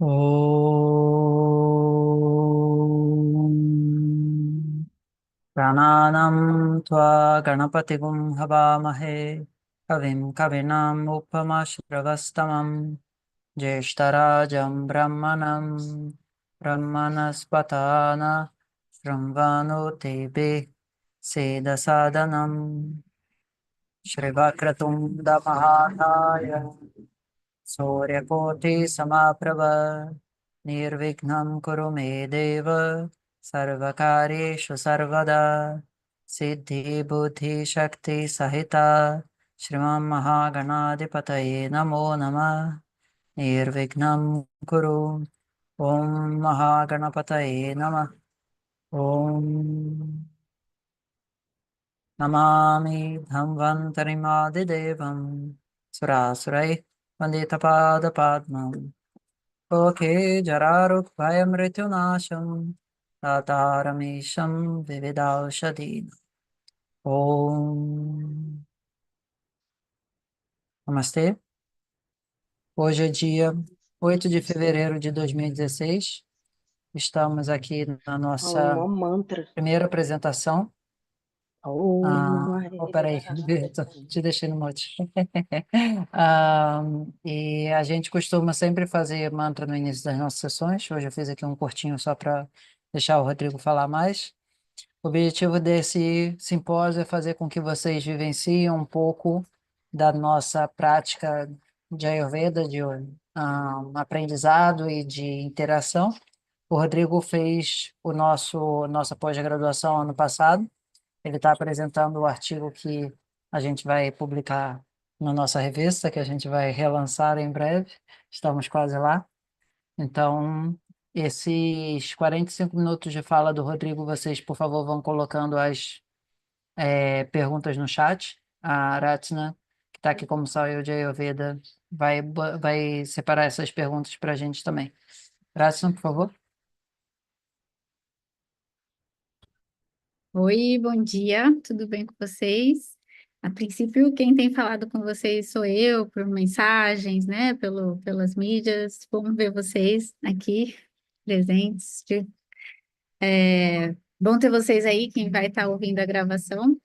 ॐ प्राणानां त्वा गणपतिगुं हवामहे कविं कवीनाम् उपमश्रवस्तमं ज्येष्ठराजं ब्रह्मणस्पतान शृण्वन्नोतिभिः सेदसादनम् श्रीवक्रतुण्डमहाकाय सूर्यकोटिसमप्रभ निर्विघ्नं कुरु मे देव सर्वकार्येषु सर्वदा सिद्धिबुद्धिशक्तिसहिता श्रीमन्महागणाधिपतये नमो नमः निर्विघ्नं कुरु ॐ महागणपतये नमः ॐ नमामि धन्वन्तरिमादिदेवं सुरासुरैः वन्दितपादपाद्मम् ओके जरारुग्भयमृत्युनाशं दातारमीशं विविधौषधीनाम् Om. Namastê. Hoje é dia 8 de fevereiro de 2016. Estamos aqui na Falando nossa mó mantra. primeira apresentação. Om Peraí, tô te deixei no mute. E a gente costuma sempre fazer mantra no início das nossas sessões. Hoje eu fiz aqui um curtinho só para deixar o Rodrigo falar mais. O objetivo desse simpósio é fazer com que vocês vivenciem um pouco da nossa prática de Ayurveda, de aprendizado e de interação. O Rodrigo fez nossa pós-graduação ano passado. Ele está apresentando o artigo que a gente vai publicar na nossa revista, que a gente vai relançar em breve. Estamos quase lá. Então, esses 45 minutos de fala do Rodrigo, vocês, por favor, vão colocando as perguntas no chat. A Aratina, que está aqui como saiu de Ayurveda, vai separar essas perguntas para a gente também. Aratina, por favor. Oi, bom dia, tudo bem com vocês? A princípio, quem tem falado com vocês sou eu, por mensagens, né, pelas mídias. Bom ver vocês aqui presentes. Bom ter vocês aí, quem vai estar ouvindo a gravação.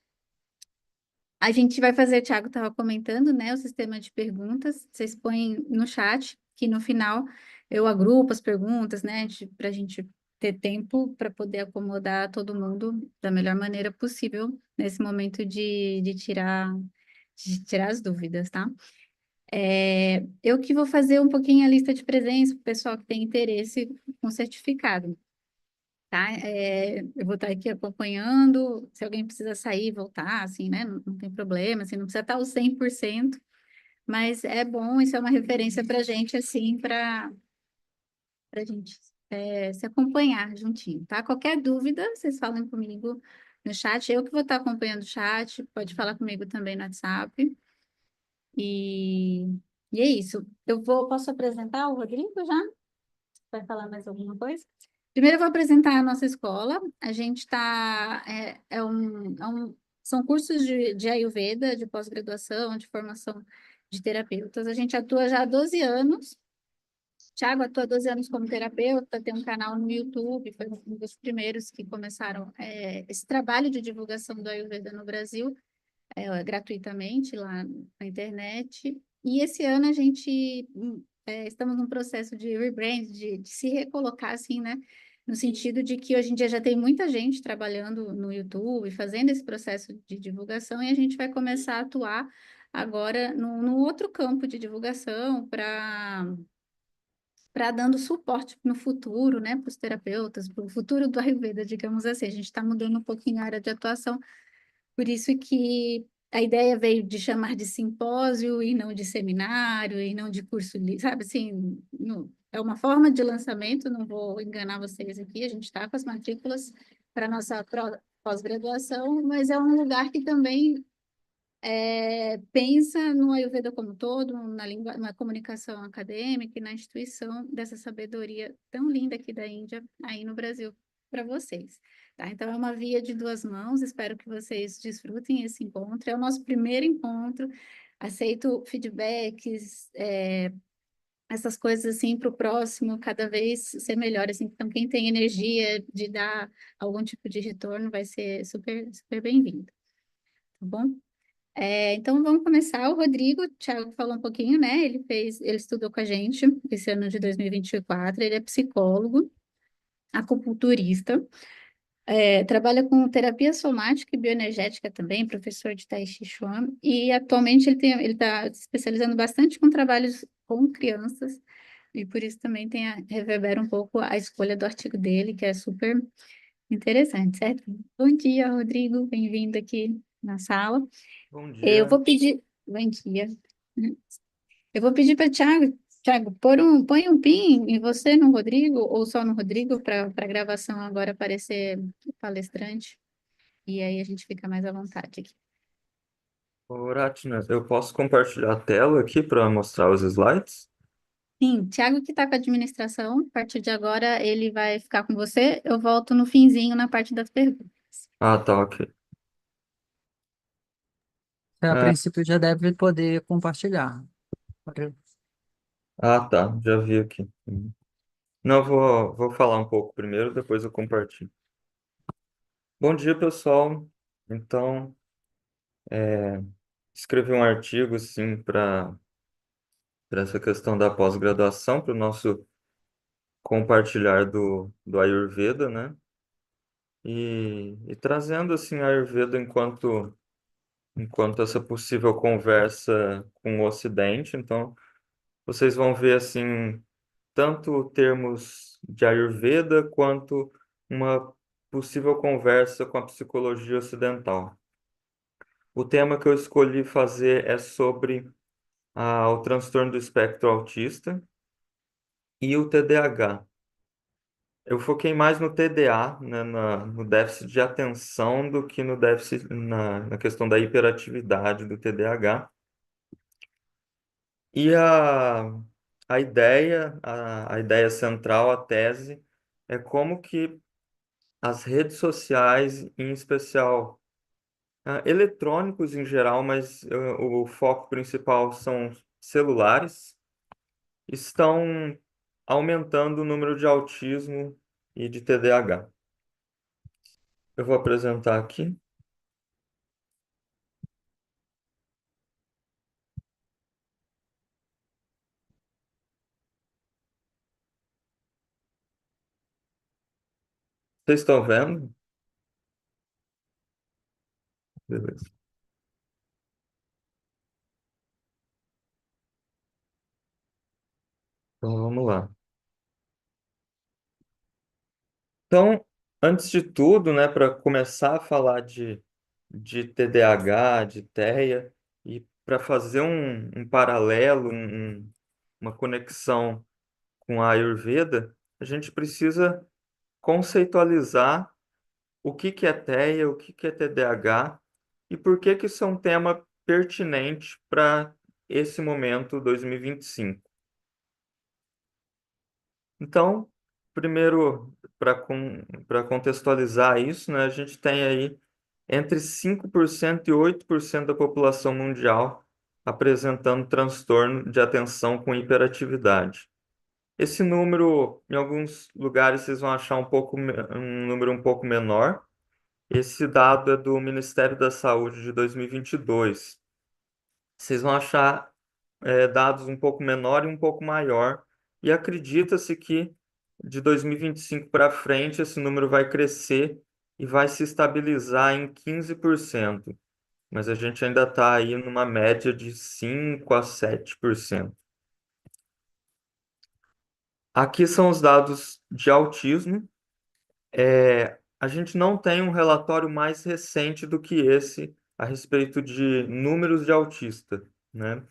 A gente vai fazer, o Thiago estava comentando, né, o sistema de perguntas. Vocês põem no chat, que no final eu agrupo as perguntas, né, para a gente ter tempo para poder acomodar todo mundo da melhor maneira possível nesse momento de tirar as dúvidas, tá? Eu que vou fazer um pouquinho a lista de presença para o pessoal que tem interesse com certificado. Tá? Eu vou estar aqui acompanhando, se alguém precisa sair e voltar, assim, né? Não tem problema, assim, não precisa estar os 100%, mas é bom, isso é uma referência para a gente, assim, para gente se acompanhar juntinho, tá? Qualquer dúvida, vocês falam comigo no chat, eu que vou estar acompanhando o chat, pode falar comigo também no WhatsApp, e, e é isso. Posso apresentar o Rodrigo já? Vai falar mais alguma coisa? Primeiro eu vou apresentar a nossa escola. A gente está. São cursos de Ayurveda, de pós-graduação, de formação de terapeutas. A gente atua já há 12 anos. Tiago atua há 12 anos como terapeuta, tem um canal no YouTube, foi um dos primeiros que começaram esse trabalho de divulgação do Ayurveda no Brasil, gratuitamente lá na internet. E esse ano a gente estamos num processo de rebrand, de se recolocar assim, né? No sentido de que hoje em dia já tem muita gente trabalhando no YouTube, fazendo esse processo de divulgação, e a gente vai começar a atuar agora num outro campo de divulgação para dando suporte no futuro, né, para os terapeutas, para o futuro do Ayurveda, digamos assim. A gente está mudando um pouquinho a área de atuação, por isso que a ideia veio de chamar de simpósio e não de seminário e não de curso, sabe assim, é uma forma de lançamento, não vou enganar vocês aqui, a gente está com as matrículas para a nossa pós-graduação, mas é um lugar que também pensa no Ayurveda como um todo, na comunicação acadêmica e na instituição dessa sabedoria tão linda aqui da Índia, aí no Brasil, para vocês. Tá? Então, é uma via de duas mãos, espero que vocês desfrutem esse encontro. É o nosso primeiro encontro, aceito feedbacks, essas coisas assim para o próximo cada vez ser melhor, assim. Então, quem tem energia de dar algum tipo de retorno vai ser super, super bem-vindo, tá bom? Então, vamos começar. O Rodrigo, o Thiago falou um pouquinho, né? Ele estudou com a gente esse ano de 2024. Ele é psicólogo, acupunturista, trabalha com terapia somática e bioenergética também, professor de Tai Chi Chuan, e atualmente ele está se especializando bastante com trabalhos com crianças, e por isso também reverbera um pouco a escolha do artigo dele, que é super interessante, certo? Bom dia, Rodrigo, bem-vindo aqui na sala. Bom Eu dia. vou pedir. Bom dia. Eu vou pedir para Thiago, põe um pin em você no Rodrigo, ou só no Rodrigo, para a gravação agora aparecer o palestrante. E aí a gente fica mais à vontade aqui. Ô, Ratna, eu posso compartilhar a tela aqui para mostrar os slides? Sim, Thiago que está com a administração, a partir de agora ele vai ficar com você. Eu volto no finzinho na parte das perguntas. Ah, tá, ok. Você, a É, princípio, já deve poder compartilhar. tá, já vi aqui. Não, vou falar um pouco primeiro, depois eu compartilho. Bom dia, pessoal. Então, escrevi um artigo, assim, para essa questão da pós-graduação, para o nosso compartilhar do Ayurveda, né? E trazendo, assim, a Ayurveda enquanto essa possível conversa com o Ocidente. Então, vocês vão ver assim tanto termos de Ayurveda quanto uma possível conversa com a psicologia ocidental. O tema que eu escolhi fazer é sobre o transtorno do espectro autista e o TDAH. Eu foquei mais no TDA, né, no déficit de atenção, do que no déficit na questão da hiperatividade do TDAH. E a ideia central, a tese, é como que as redes sociais, em especial, eletrônicos em geral, mas o foco principal são celulares, estão aumentando o número de autismo e de TDAH. Eu vou apresentar aqui. Vocês estão vendo? Beleza. Então vamos lá. Então, antes de tudo, né, para começar a falar de TDAH, de TEA, e para fazer um paralelo, uma conexão com a Ayurveda, a gente precisa conceitualizar o que que é TEA, o que que é TDAH e por que que isso é um tema pertinente para esse momento 2025. Então, primeiro, para contextualizar isso, né, a gente tem aí entre 5% e 8% da população mundial apresentando transtorno de atenção com hiperatividade. Esse número, em alguns lugares, vocês vão achar um número um pouco menor. Esse dado é do Ministério da Saúde de 2022. Vocês vão achar dados um pouco menor e um pouco maior, e acredita-se que de 2025 para frente esse número vai crescer e vai se estabilizar em 15%, mas a gente ainda está aí numa média de 5 a 7%. Aqui são os dados de autismo. A gente não tem um relatório mais recente do que esse a respeito de números de autista, né?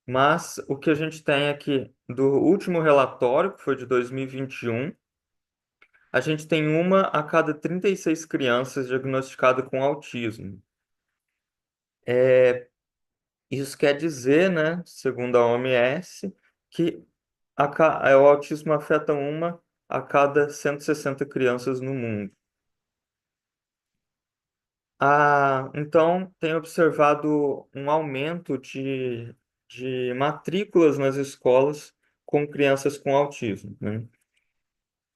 Mas o que a gente tem aqui do último relatório, que foi de 2021, a gente tem uma a cada 36 crianças diagnosticadas com autismo. Isso quer dizer, né, segundo a OMS, que o autismo afeta uma a cada 160 crianças no mundo. Então, tem observado um aumento de matrículas nas escolas com crianças com autismo, né?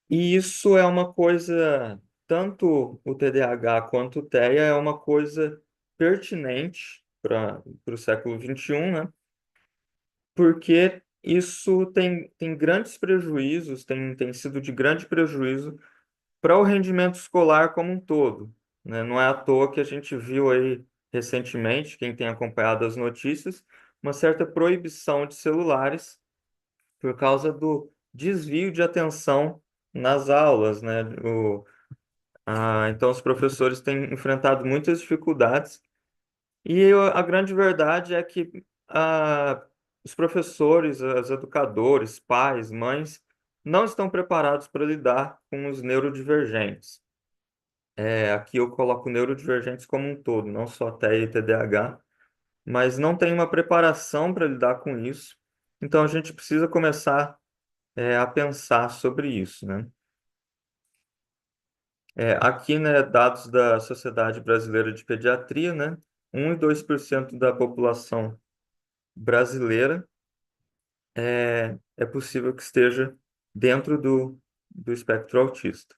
E isso é uma coisa, tanto o TDAH quanto o TEA é uma coisa pertinente para o século XXI, né? Porque isso tem grandes prejuízos, tem sido de grande prejuízo para o rendimento escolar como um todo, né? Não é à toa que a gente viu aí recentemente, quem tem acompanhado as notícias, uma certa proibição de celulares por causa do desvio de atenção nas aulas, né? Então, os professores têm enfrentado muitas dificuldades e a grande verdade é que os professores, os educadores, pais, mães, não estão preparados para lidar com os neurodivergentes. Aqui eu coloco neurodivergentes como um todo, não só TEA e TDAH, mas não tem uma preparação para lidar com isso. Então, a gente precisa começar, a pensar sobre isso, né? Aqui, né, dados da Sociedade Brasileira de Pediatria, né, 1 e 2% da população brasileira é possível que esteja dentro do espectro autista.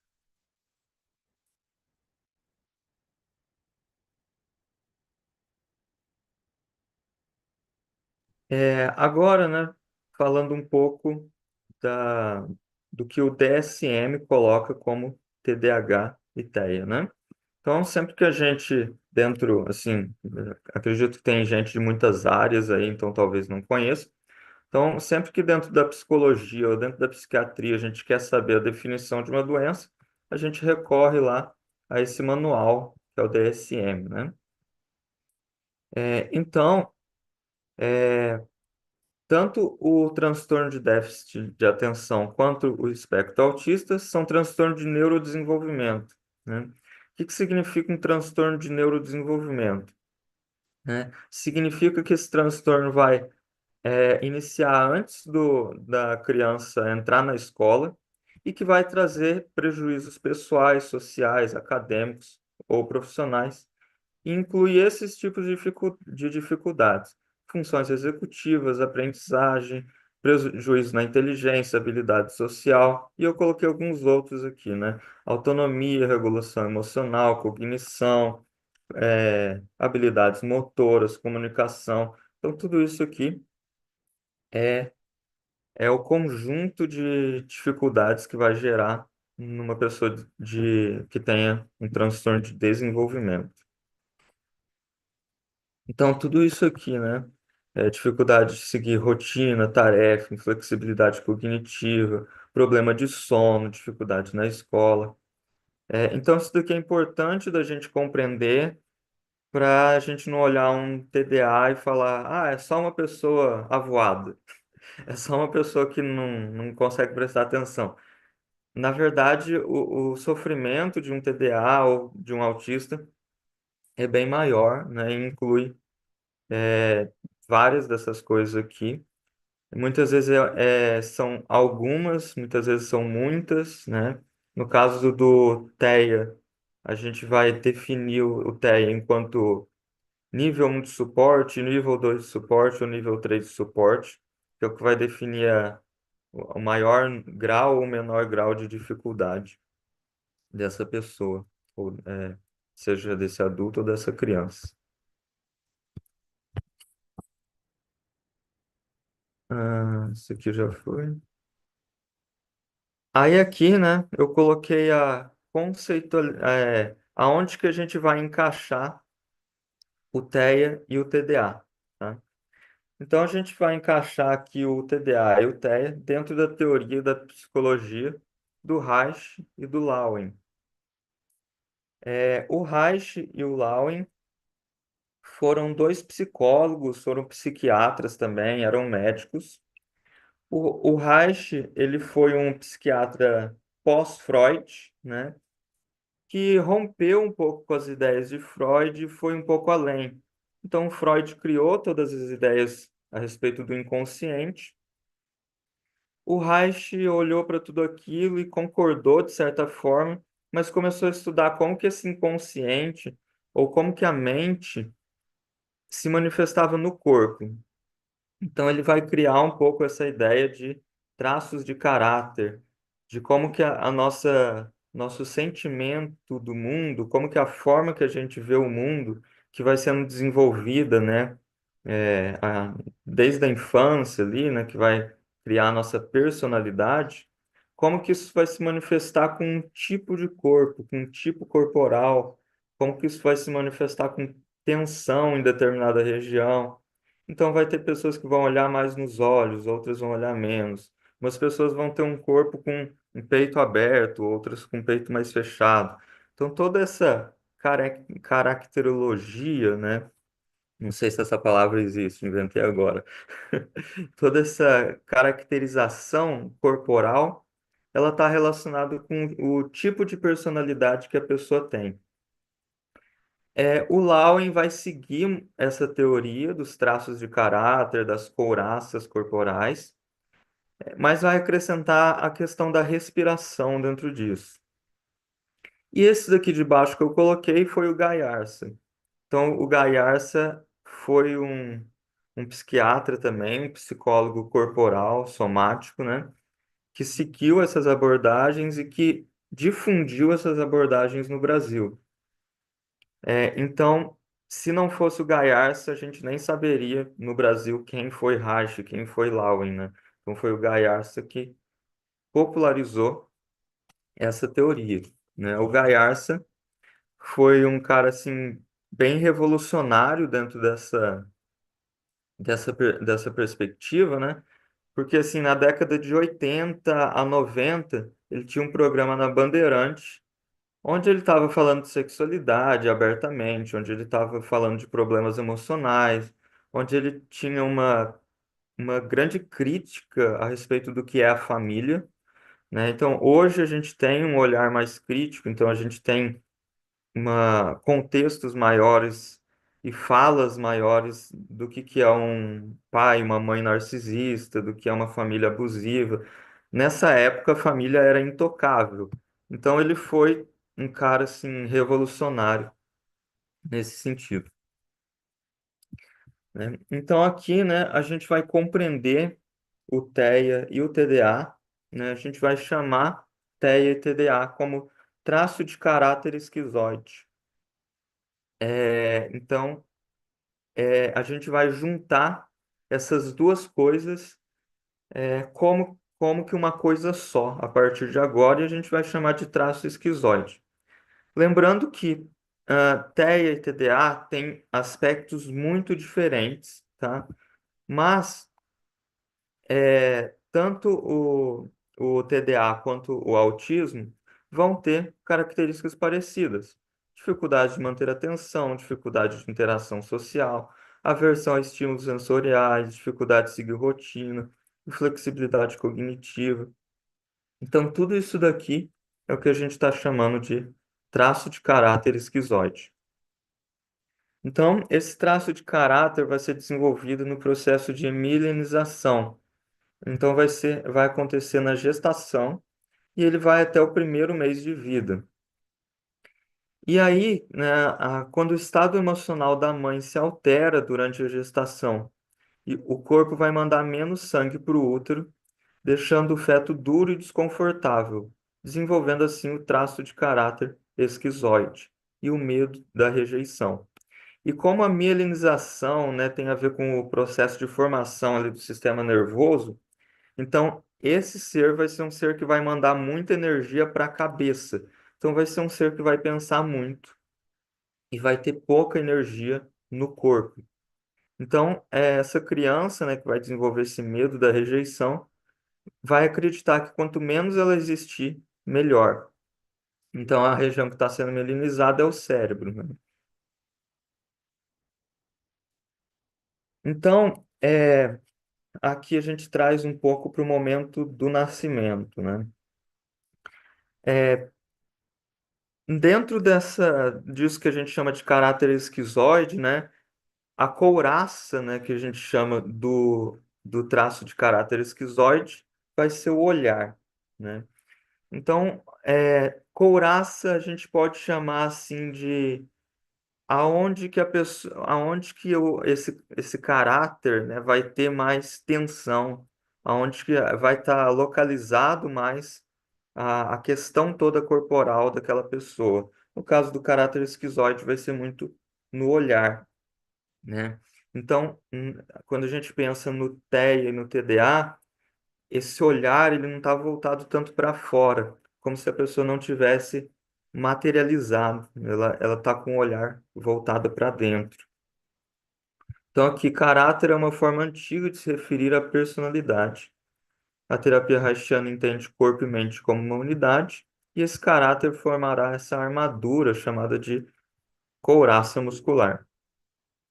Agora, né, falando um pouco do que o DSM coloca como TDAH e TEA, né? Então, sempre que a gente, dentro, assim, acredito que tem gente de muitas áreas aí, então talvez não conheça. Então, sempre que dentro da psicologia ou dentro da psiquiatria a gente quer saber a definição de uma doença, a gente recorre lá a esse manual, que é o DSM, né? Então, tanto o transtorno de déficit de atenção quanto o espectro autista são transtornos de neurodesenvolvimento, né? O que significa um transtorno de neurodesenvolvimento, né? Significa que esse transtorno vai iniciar antes da criança entrar na escola e que vai trazer prejuízos pessoais, sociais, acadêmicos ou profissionais, e inclui esses tipos de dificuldades: funções executivas, aprendizagem, prejuízo na inteligência, habilidade social, e eu coloquei alguns outros aqui, né? Autonomia, regulação emocional, cognição, habilidades motoras, comunicação. Então, tudo isso aqui é, é o conjunto de dificuldades que vai gerar numa pessoa que tenha um transtorno de desenvolvimento. Então, tudo isso aqui, né? Dificuldade de seguir rotina, tarefa, inflexibilidade cognitiva, problema de sono, dificuldade na escola. Então, isso daqui é importante da gente compreender para a gente não olhar um TDA e falar, é só uma pessoa avoada, é só uma pessoa que não consegue prestar atenção. Na verdade, o sofrimento de um TDA ou de um autista é bem maior, né? E inclui várias dessas coisas aqui. Muitas vezes são algumas, muitas vezes são muitas, né? No caso do TEA, a gente vai definir o TEA enquanto nível 1 de suporte, nível 2 de suporte ou nível 3 de suporte, que é o que vai definir o maior grau ou menor grau de dificuldade dessa pessoa, ou seja desse adulto ou dessa criança. Isso aqui já foi. Aí aqui, né, eu coloquei a conceitual, aonde que a gente vai encaixar o TEA e o TDA, tá? Então a gente vai encaixar aqui o TDA e o TEA dentro da teoria da psicologia do Reich e do Lawin. O Reich e o Lawin foram dois psicólogos, foram psiquiatras também, eram médicos. O Reich, ele foi um psiquiatra pós-Freud, né, que rompeu um pouco com as ideias de Freud e foi um pouco além. Então, Freud criou todas as ideias a respeito do inconsciente. O Reich olhou para tudo aquilo e concordou de certa forma, mas começou a estudar como que esse inconsciente ou como que a mente se manifestava no corpo. Então, ele vai criar um pouco essa ideia de traços de caráter, de como que a nosso sentimento do mundo, como que a forma que a gente vê o mundo, que vai sendo desenvolvida, né? Desde a infância ali, né? Que vai criar a nossa personalidade, como que isso vai se manifestar com um tipo de corpo, com um tipo corporal, como que isso vai se manifestar com tensão em determinada região. Então, vai ter pessoas que vão olhar mais nos olhos, outras vão olhar menos. Umas pessoas vão ter um corpo com um peito aberto, outras com um peito mais fechado. Então, toda essa caracterologia, né? Não sei se essa palavra existe, inventei agora. Toda essa caracterização corporal, ela está relacionada com o tipo de personalidade que a pessoa tem. O Lowen vai seguir essa teoria dos traços de caráter, das couraças corporais, mas vai acrescentar a questão da respiração dentro disso. E esse daqui de baixo que eu coloquei foi o Gaiarsa. Então, o Gaiarsa foi um psiquiatra também, um psicólogo corporal, somático, né? Que seguiu essas abordagens e que difundiu essas abordagens no Brasil. Então, se não fosse o Gaiarsa, a gente nem saberia no Brasil quem foi Reich, quem foi Lowen, né? Então, foi o Gaiarsa que popularizou essa teoria, né? O Gaiarsa foi um cara, assim, bem revolucionário dentro dessa perspectiva, né? Porque, assim, na década de 80 a 90, ele tinha um programa na Bandeirante, onde ele estava falando de sexualidade abertamente, onde ele estava falando de problemas emocionais, onde ele tinha uma grande crítica a respeito do que é a família, né? Então, hoje a gente tem um olhar mais crítico, então a gente tem contextos maiores e falas maiores do que é um pai, uma mãe narcisista, do que é uma família abusiva. Nessa época, a família era intocável. Então, ele foi um cara assim revolucionário nesse sentido, né? Então, aqui, né, a gente vai compreender o TEA e o TDA, né? A gente vai chamar TEA e TDA como traço de caráter esquizoide. Então, a gente vai juntar essas duas coisas como que uma coisa só a partir de agora, e a gente vai chamar de traço esquizoide. Lembrando que TEA e TDA têm aspectos muito diferentes, tá? Mas tanto o TDA quanto o autismo vão ter características parecidas. Dificuldade de manter atenção, dificuldade de interação social, aversão a estímulos sensoriais, dificuldade de seguir rotina, inflexibilidade cognitiva. Então, tudo isso daqui é o que a gente está chamando de traço de caráter esquizoide. Então, esse traço de caráter vai ser desenvolvido no processo de milenização. Então vai acontecer na gestação e ele vai até o primeiro mês de vida. E aí, né, quando o estado emocional da mãe se altera durante a gestação, e o corpo vai mandar menos sangue para o útero, deixando o feto duro e desconfortável, desenvolvendo assim o traço de caráter esquizoide e o medo da rejeição. E como a mielinização, né, tem a ver com o processo de formação ali do sistema nervoso, então, esse ser vai ser um ser que vai mandar muita energia para a cabeça. Então, vai ser um ser que vai pensar muito e vai ter pouca energia no corpo. Então, essa criança, né, que vai desenvolver esse medo da rejeição, vai acreditar que quanto menos ela existir, melhor. Então, a região que está sendo melinizada é o cérebro, né? Então, aqui a gente traz um pouco para o momento do nascimento, né? Dentro disso que a gente chama de caráter esquizoide, né, a couraça, né, que a gente chama do traço de caráter esquizoide, vai ser o olhar, né? Então, couraça a gente pode chamar assim de aonde que a pessoa, aonde que esse caráter, né, vai ter mais tensão, onde que vai estar localizado mais a questão toda corporal daquela pessoa. No caso do caráter esquizoide, vai ser muito no olhar, né? Então, quando a gente pensa no TEA e no TDA, esse olhar ele não está voltado tanto para fora, como se a pessoa não tivesse materializado. Ela está com o olhar voltado para dentro. Então, aqui, caráter é uma forma antiga de se referir à personalidade. A terapia haitiana entende corpo e mente como uma unidade, e esse caráter formará essa armadura chamada de couraça muscular.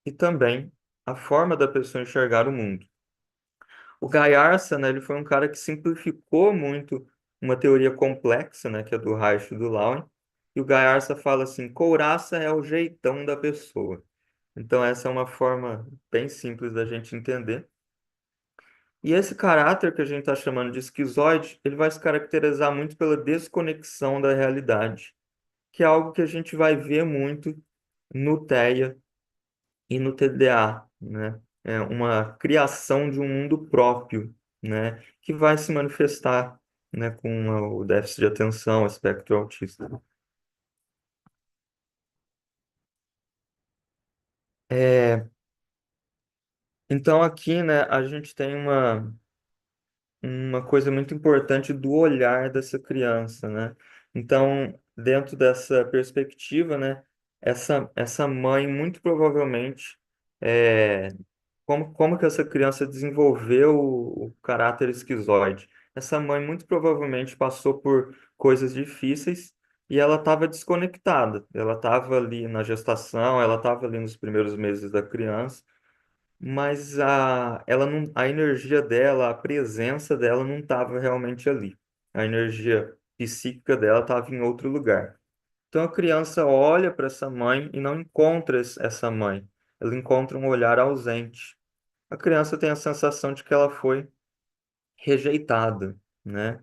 E também a forma da pessoa enxergar o mundo. O Gaiarsa, né, ele foi um cara que simplificou muito uma teoria complexa, né, que é do Reich e do Lauen, e o Gaiarsa fala assim, couraça é o jeitão da pessoa. Então essa é uma forma bem simples da gente entender. E esse caráter que a gente está chamando de esquizoide, ele vai se caracterizar muito pela desconexão da realidade, que é algo que a gente vai ver muito no TEA e no TDA, né? É uma criação de um mundo próprio, né? Que vai se manifestar, né, com o déficit de atenção, espectro autista. É, então aqui, né, a gente tem uma coisa muito importante do olhar dessa criança, né? Então, dentro dessa perspectiva, né, essa mãe muito provavelmente, é, como que essa criança desenvolveu o caráter esquizoide? Essa mãe muito provavelmente passou por coisas difíceis e ela estava desconectada. Ela estava ali na gestação, ela estava ali nos primeiros meses da criança, mas ela não, a energia dela, a presença dela não estava realmente ali. A energia psíquica dela estava em outro lugar. Então a criança olha para essa mãe e não encontra essa mãe. Ela encontra um olhar ausente. A criança tem a sensação de que ela foi rejeitada, né?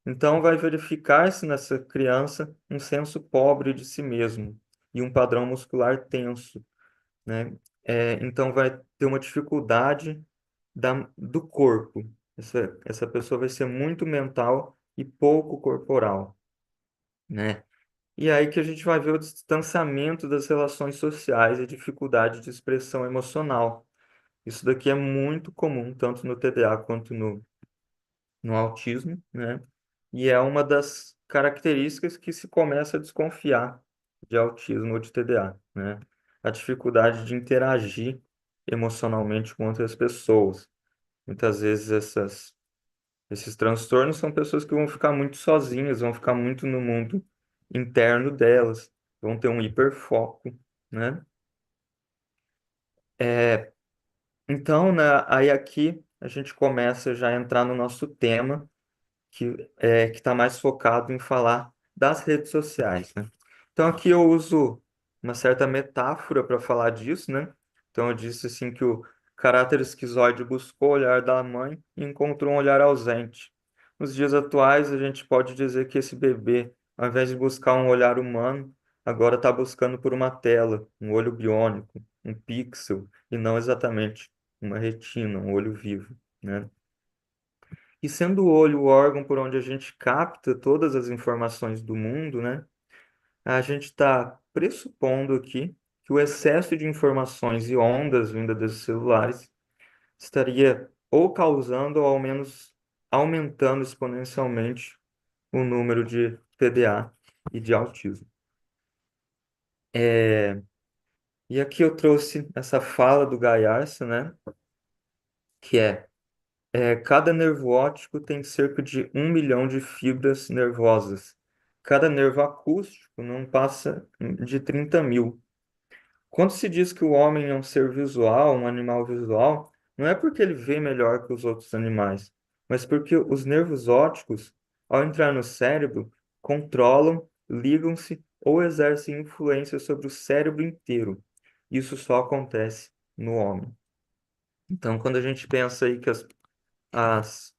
Então vai verificar-se nessa criança um senso pobre de si mesmo e um padrão muscular tenso, né? Então vai ter uma dificuldade do corpo. Essa pessoa vai ser muito mental e pouco corporal, né? E aí que a gente vai ver o distanciamento das relações sociais e a dificuldade de expressão emocional. Isso daqui é muito comum, tanto no TDA quanto no autismo, né? E é uma das características que se começa a desconfiar de autismo ou de TDA, né? A dificuldade de interagir emocionalmente com outras pessoas. Muitas vezes esses transtornos são pessoas que vão ficar muito sozinhas, vão ficar muito no mundo interno delas, vão ter um hiperfoco, né? Então, né, aí aqui a gente começa já a entrar no nosso tema, que está mais focado em falar das redes sociais, né? Então aqui eu uso uma certa metáfora para falar disso, né? Então eu disse assim que o caráter esquizoide buscou o olhar da mãe e encontrou um olhar ausente. Nos dias atuais, a gente pode dizer que esse bebê, ao invés de buscar um olhar humano, agora está buscando por uma tela, um olho biônico, um pixel, e não exatamente uma retina, um olho vivo, né? E sendo o olho o órgão por onde a gente capta todas as informações do mundo, né? A gente está pressupondo aqui que o excesso de informações e ondas vindas dos celulares estaria ou causando ou ao menos aumentando exponencialmente o número de TDA e de autismo. E aqui eu trouxe essa fala do Gaiarsa, né? Que cada nervo óptico tem cerca de 1 milhão de fibras nervosas. Cada nervo acústico não passa de 30 mil. Quando se diz que o homem é um ser visual, um animal visual, não é porque ele vê melhor que os outros animais, mas porque os nervos ópticos, ao entrar no cérebro, controlam, ligam-se ou exercem influência sobre o cérebro inteiro. Isso só acontece no homem. Então, quando a gente pensa aí que as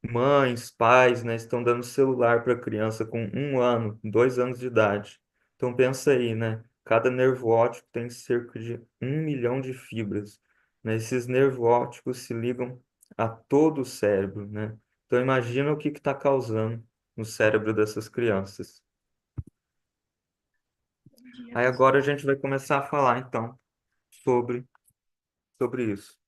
mães, pais, né, estão dando celular para a criança com 1 ano, 2 anos de idade. Então pensa aí, né? Cada nervo óptico tem cerca de 1 milhão de fibras, né? Esses nervos ópticos se ligam a todo o cérebro, né? Então imagina o que está causando no cérebro dessas crianças. Aí agora a gente vai começar a falar, então, sobre, sobre isso.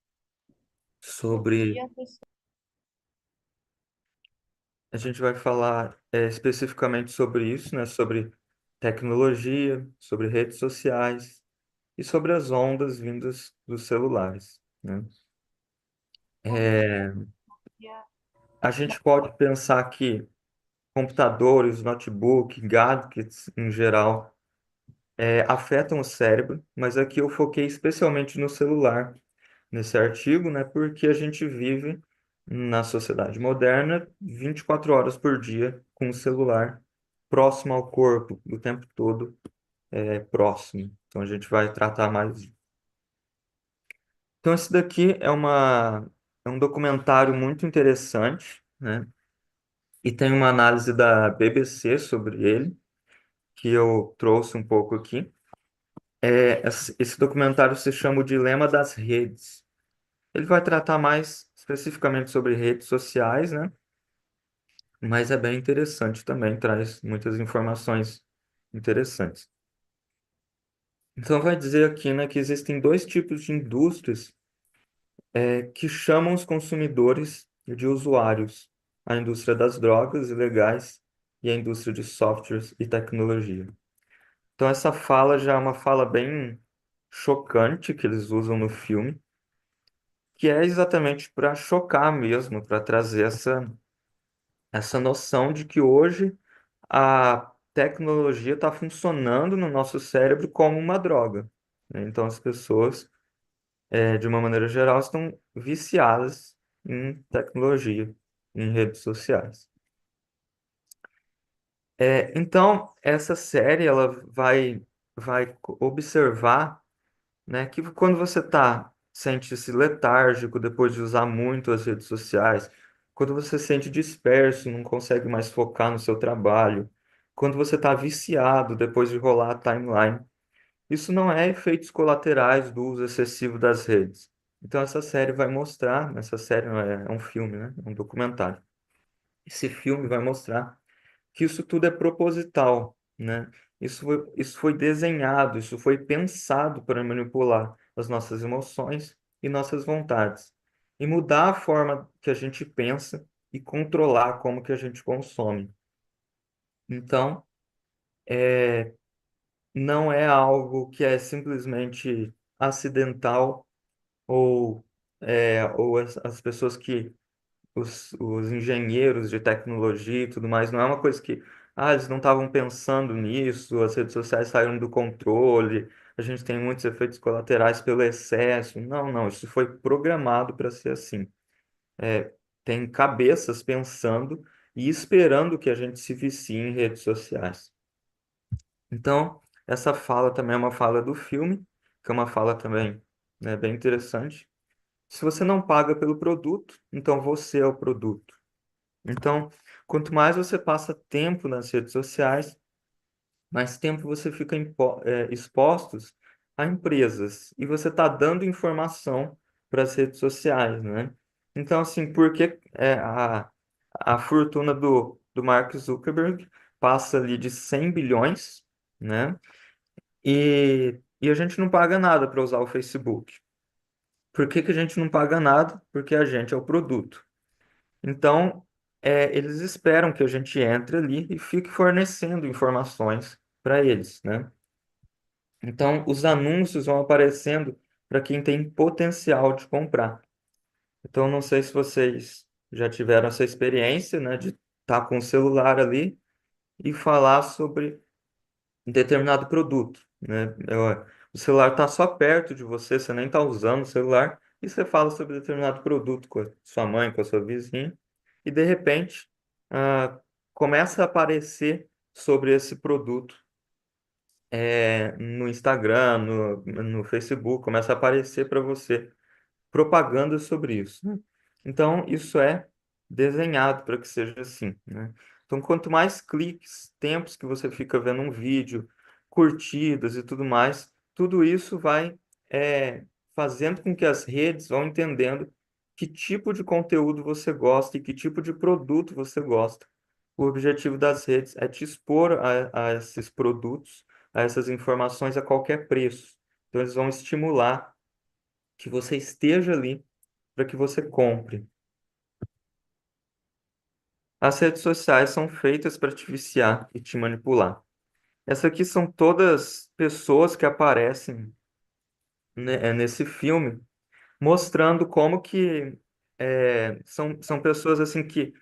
A gente vai falar especificamente sobre isso, né? Sobre tecnologia, sobre redes sociais e sobre as ondas vindas dos celulares, né? É, a gente pode pensar que computadores, notebook, gadgets em geral, afetam o cérebro, mas aqui eu foquei especialmente no celular, nesse artigo, né? Porque a gente vive na sociedade moderna 24 horas por dia com o celular próximo ao corpo, o tempo todo próximo. Então a gente vai tratar mais disso. Então esse daqui é um documentário muito interessante, né? E tem uma análise da BBC sobre ele, que eu trouxe um pouco aqui. Esse documentário se chama O Dilema das Redes. Ele vai tratar mais especificamente sobre redes sociais, né? Mas é bem interessante também, traz muitas informações interessantes. Então, vai dizer aqui, né, que existem dois tipos de indústrias que chamam os consumidores de usuários: a indústria das drogas ilegais e a indústria de softwares e tecnologia. Então, essa fala já é uma fala bem chocante que eles usam no filme, que é exatamente para chocar mesmo, para trazer essa noção de que hoje a tecnologia está funcionando no nosso cérebro como uma droga, né? Então, as pessoas, de uma maneira geral, estão viciadas em tecnologia, em redes sociais. Então, essa série ela vai observar, né, que quando você sente-se letárgico depois de usar muito as redes sociais, quando você se sente disperso, não consegue mais focar no seu trabalho, quando você está viciado depois de rolar a timeline, isso não é efeitos colaterais do uso excessivo das redes. Então essa série vai mostrar, essa série não é um filme, né? É um documentário. Esse filme vai mostrar que isso tudo é proposital, né? Isso foi desenhado, isso foi pensado para manipular as nossas emoções e nossas vontades, e mudar a forma que a gente pensa e controlar como que a gente consome. Então, não é algo que é simplesmente acidental ou, ou as pessoas que os engenheiros de tecnologia e tudo mais, não é uma coisa que, eles não estavam pensando nisso, as redes sociais saíram do controle, a gente tem muitos efeitos colaterais pelo excesso. Não, não, isso foi programado para ser assim. Tem cabeças pensando e esperando que a gente se vicie em redes sociais. Então, essa fala também é uma fala do filme, que é uma fala também, né, bem interessante. Se você não paga pelo produto, então você é o produto. Então, quanto mais você passa tempo nas redes sociais, mais tempo você fica expostos a empresas e você está dando informação para as redes sociais, né? Então, assim, por que a fortuna do Mark Zuckerberg passa ali de 100 bilhões, né? E a gente não paga nada para usar o Facebook. Por que que a gente não paga nada? Porque a gente é o produto. Então, eles esperam que a gente entre ali e fique fornecendo informações para eles, né? Então, os anúncios vão aparecendo para quem tem potencial de comprar. Então, não sei se vocês já tiveram essa experiência, né, de estar com o celular ali e falar sobre um determinado produto, né? O celular está só perto de você, você nem está usando o celular, e você fala sobre determinado produto com a sua mãe, com a sua vizinha, e de repente começa a aparecer sobre esse produto no Instagram, no Facebook, começa a aparecer para você propaganda sobre isso, né? Então, isso é desenhado para que seja assim, né? Então, quanto mais cliques, tempos que você fica vendo um vídeo, curtidas e tudo mais, tudo isso vai fazendo com que as redes vão entendendo que tipo de conteúdo você gosta e que tipo de produto você gosta. O objetivo das redes é te expor a esses produtos, a essas informações a qualquer preço. Então, eles vão estimular que você esteja ali para que você compre. As redes sociais são feitas para te viciar e te manipular. Essas aqui são todas pessoas que aparecem, né, nesse filme, mostrando como que são pessoas assim que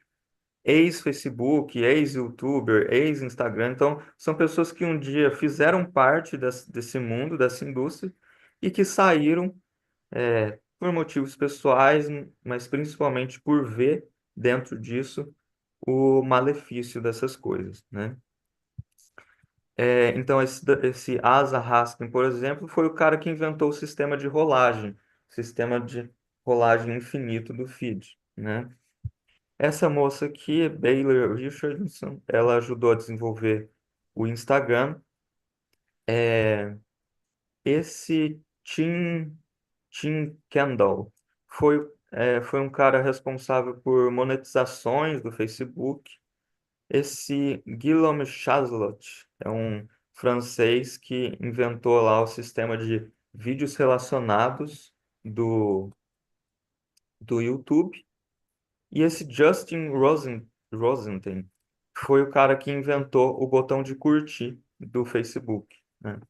ex-Facebook, ex-YouTuber, ex-Instagram. Então, são pessoas que um dia fizeram parte desse mundo, dessa indústria, e que saíram por motivos pessoais, mas principalmente por ver dentro disso o malefício dessas coisas, né? Então, esse Asa Raskin, por exemplo, foi o cara que inventou o sistema de rolagem infinito do feed, né? Essa moça aqui, Baylor Richardson, ela ajudou a desenvolver o Instagram. Esse Tim Kendall foi um cara responsável por monetizações do Facebook. Esse Guillaume Chaslot é um francês que inventou lá o sistema de vídeos relacionados do YouTube. E esse Rosenthal foi o cara que inventou o botão de curtir do Facebook, né?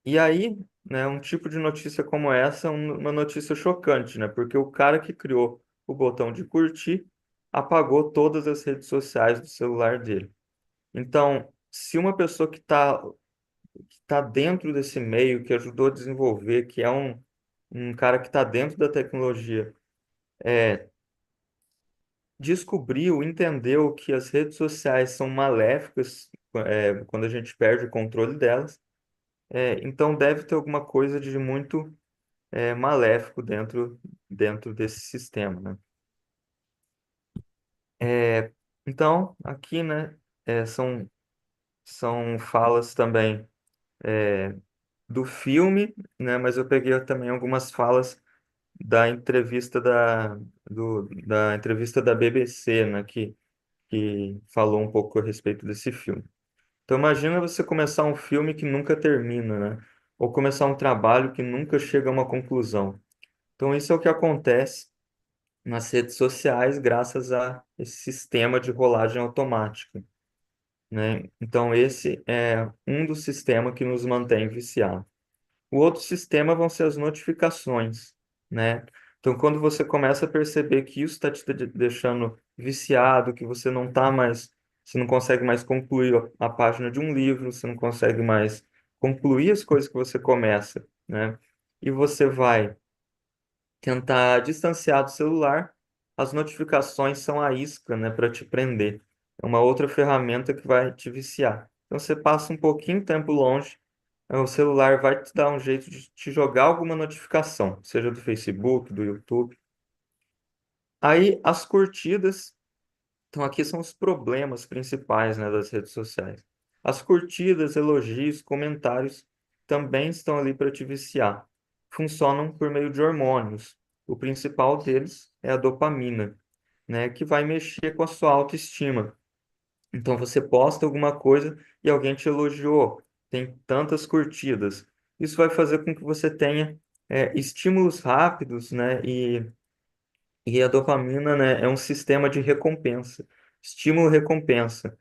E aí, né, um tipo de notícia como essa é uma notícia chocante, né? Porque o cara que criou o botão de curtir apagou todas as redes sociais do celular dele. Então, se uma pessoa que tá dentro desse meio, que ajudou a desenvolver, que é um cara que está dentro da tecnologia, descobriu, entendeu que as redes sociais são maléficas, quando a gente perde o controle delas, então deve ter alguma coisa de muito maléfico dentro desse sistema, né? Então, aqui, né, são falas também do filme, né, mas eu peguei também algumas falas da entrevista da entrevista da BBC, né, que falou um pouco a respeito desse filme. Então imagina você começar um filme que nunca termina, né? Ou começar um trabalho que nunca chega a uma conclusão. Então isso é o que acontece nas redes sociais graças a esse sistema de rolagem automática, né? Então esse é um dos sistemas que nos mantém viciados. O outro sistema vão ser as notificações, né? Então, quando você começa a perceber que isso está te deixando viciado, que você não consegue mais concluir a página de um livro, você não consegue mais concluir as coisas que você começa, né? E você vai tentar distanciar do celular, as notificações são a isca, né, para te prender. É uma outra ferramenta que vai te viciar. Então, você passa um pouquinho de tempo longe, o celular vai te dar um jeito de te jogar alguma notificação, seja do Facebook, do YouTube. Aí, as curtidas. Então, aqui são os problemas principais, né, das redes sociais. As curtidas, elogios, comentários também estão ali para te viciar. Funcionam por meio de hormônios. O principal deles é a dopamina, né, que vai mexer com a sua autoestima. Então, você posta alguma coisa e alguém te elogiou, tem tantas curtidas. Isso vai fazer com que você tenha estímulos rápidos, né, e a dopamina, né, é um sistema de recompensa, estímulo-recompensa,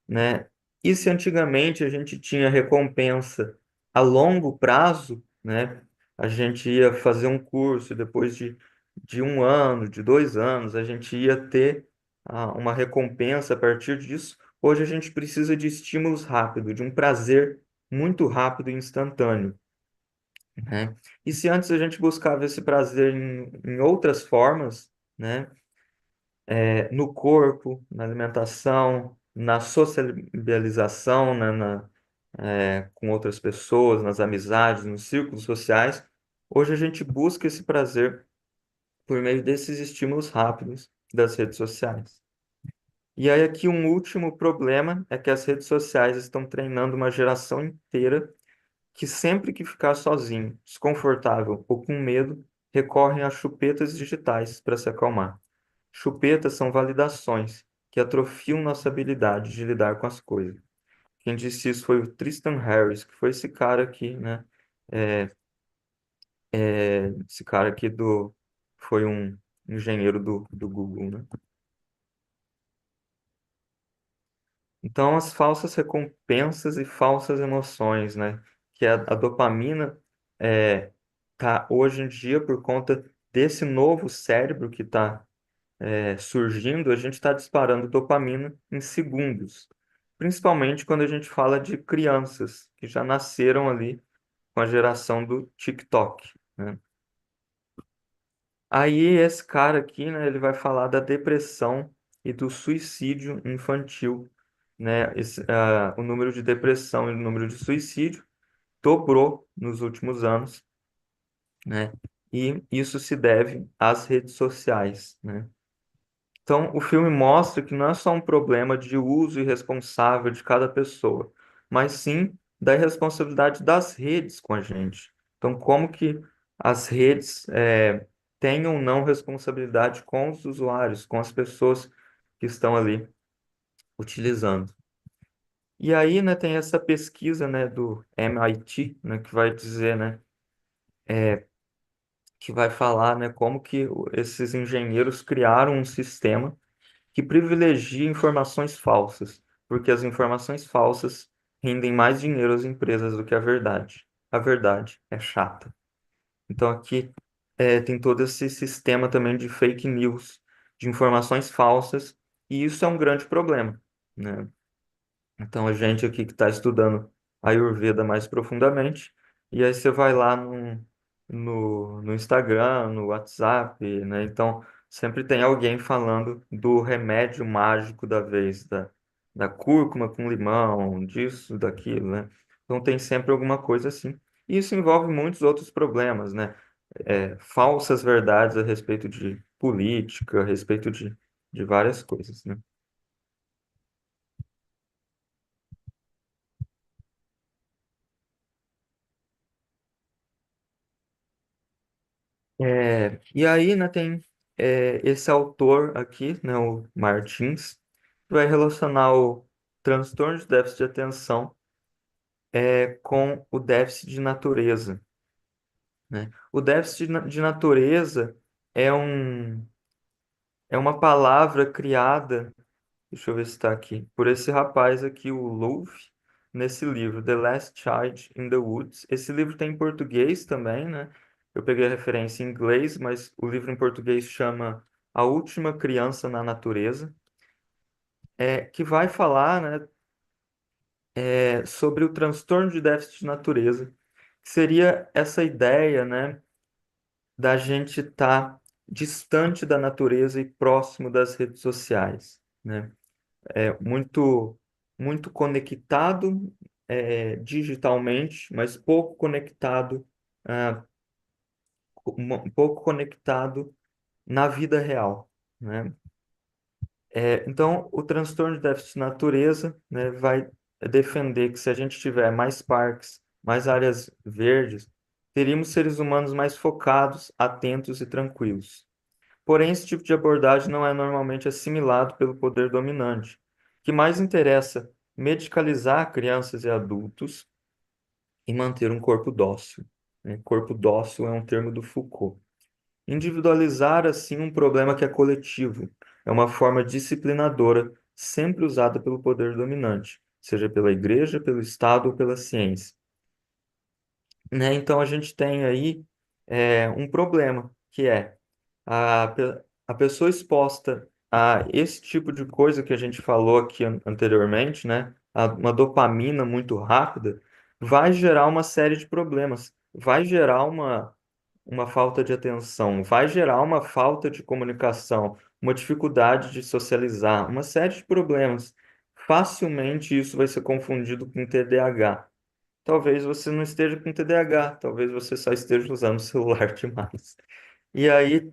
né? E se antigamente a gente tinha recompensa a longo prazo, né? A gente ia fazer um curso, depois de um ano, de 2 anos, a gente ia ter uma recompensa a partir disso. Hoje a gente precisa de estímulos rápidos, de um prazer muito rápido e instantâneo, né? E se antes a gente buscava esse prazer em outras formas, né? No corpo, na alimentação, na socialização, né? Com outras pessoas, nas amizades, nos círculos sociais, hoje a gente busca esse prazer por meio desses estímulos rápidos das redes sociais. E aí aqui um último problema é que as redes sociais estão treinando uma geração inteira que sempre que ficar sozinho, desconfortável ou com medo, recorrem a chupetas digitais para se acalmar. Chupetas são validações que atrofiam nossa habilidade de lidar com as coisas. Quem disse isso foi o Tristan Harris, que foi esse cara aqui, né? É, esse cara aqui foi um engenheiro do Google, né? Então, as falsas recompensas e falsas emoções, né? Que a dopamina tá hoje em dia por conta desse novo cérebro que está surgindo, a gente está disparando dopamina em segundos. Principalmente quando a gente fala de crianças que já nasceram ali com a geração do TikTok, né? Aí esse cara aqui, né, ele vai falar da depressão e do suicídio infantil, né? O número de depressão e o número de suicídio dobrou nos últimos anos, né? E isso se deve às redes sociais, né? Então, o filme mostra que não é só um problema de uso irresponsável de cada pessoa, mas sim da irresponsabilidade das redes com a gente. Então, como que as redes têm ou não responsabilidade com os usuários, com as pessoas que estão ali utilizando. E aí, né, tem essa pesquisa, né, do MIT, né, que vai dizer, né, que vai falar, né, como que esses engenheiros criaram um sistema que privilegia informações falsas, porque as informações falsas rendem mais dinheiro às empresas do que a verdade. A verdade é chata. Então aqui tem todo esse sistema também de fake news, de informações falsas, e isso é um grande problema, né? Então, a gente aqui que está estudando Ayurveda mais profundamente, e aí você vai lá no Instagram, no WhatsApp, né? Então, sempre tem alguém falando do remédio mágico da vez, da cúrcuma com limão, disso, daquilo, né? Então, tem sempre alguma coisa assim. E isso envolve muitos outros problemas, né? Falsas verdades a respeito de política, a respeito de várias coisas, né? E aí, né, tem esse autor aqui, né, o Martins, que vai relacionar o transtorno de déficit de atenção com o déficit de natureza, né? O déficit de natureza é é uma palavra criada, deixa eu ver se está aqui, por esse rapaz aqui, o Louf, nesse livro, The Last Child in the Woods. Esse livro tem em português também, né? Eu peguei a referência em inglês, mas o livro em português chama A Última Criança na Natureza, que vai falar, né, sobre o transtorno de déficit de natureza, que seria essa ideia, né, da gente estar distante da natureza e próximo das redes sociais, né? Muito, muito conectado digitalmente, mas pouco conectado, ah, um pouco conectado na vida real, né? Então, o transtorno de déficit de natureza, né, vai defender que se a gente tiver mais parques, mais áreas verdes, teríamos seres humanos mais focados, atentos e tranquilos. Porém, esse tipo de abordagem não é normalmente assimilado pelo poder dominante, que mais interessa medicalizar crianças e adultos e manter um corpo dócil, né? Corpo dócil é um termo do Foucault. Individualizar, assim, um problema que é coletivo é uma forma disciplinadora sempre usada pelo poder dominante, seja pela igreja, pelo Estado ou pela ciência, né? Então, a gente tem aí um problema, que é a pessoa exposta a esse tipo de coisa que a gente falou aqui anteriormente, né? Uma dopamina muito rápida, vai gerar uma série de problemas, vai gerar uma falta de atenção, vai gerar uma falta de comunicação, uma dificuldade de socializar, uma série de problemas. Facilmente isso vai ser confundido com TDAH. Talvez você não esteja com TDAH, talvez você só esteja usando o celular demais. E aí,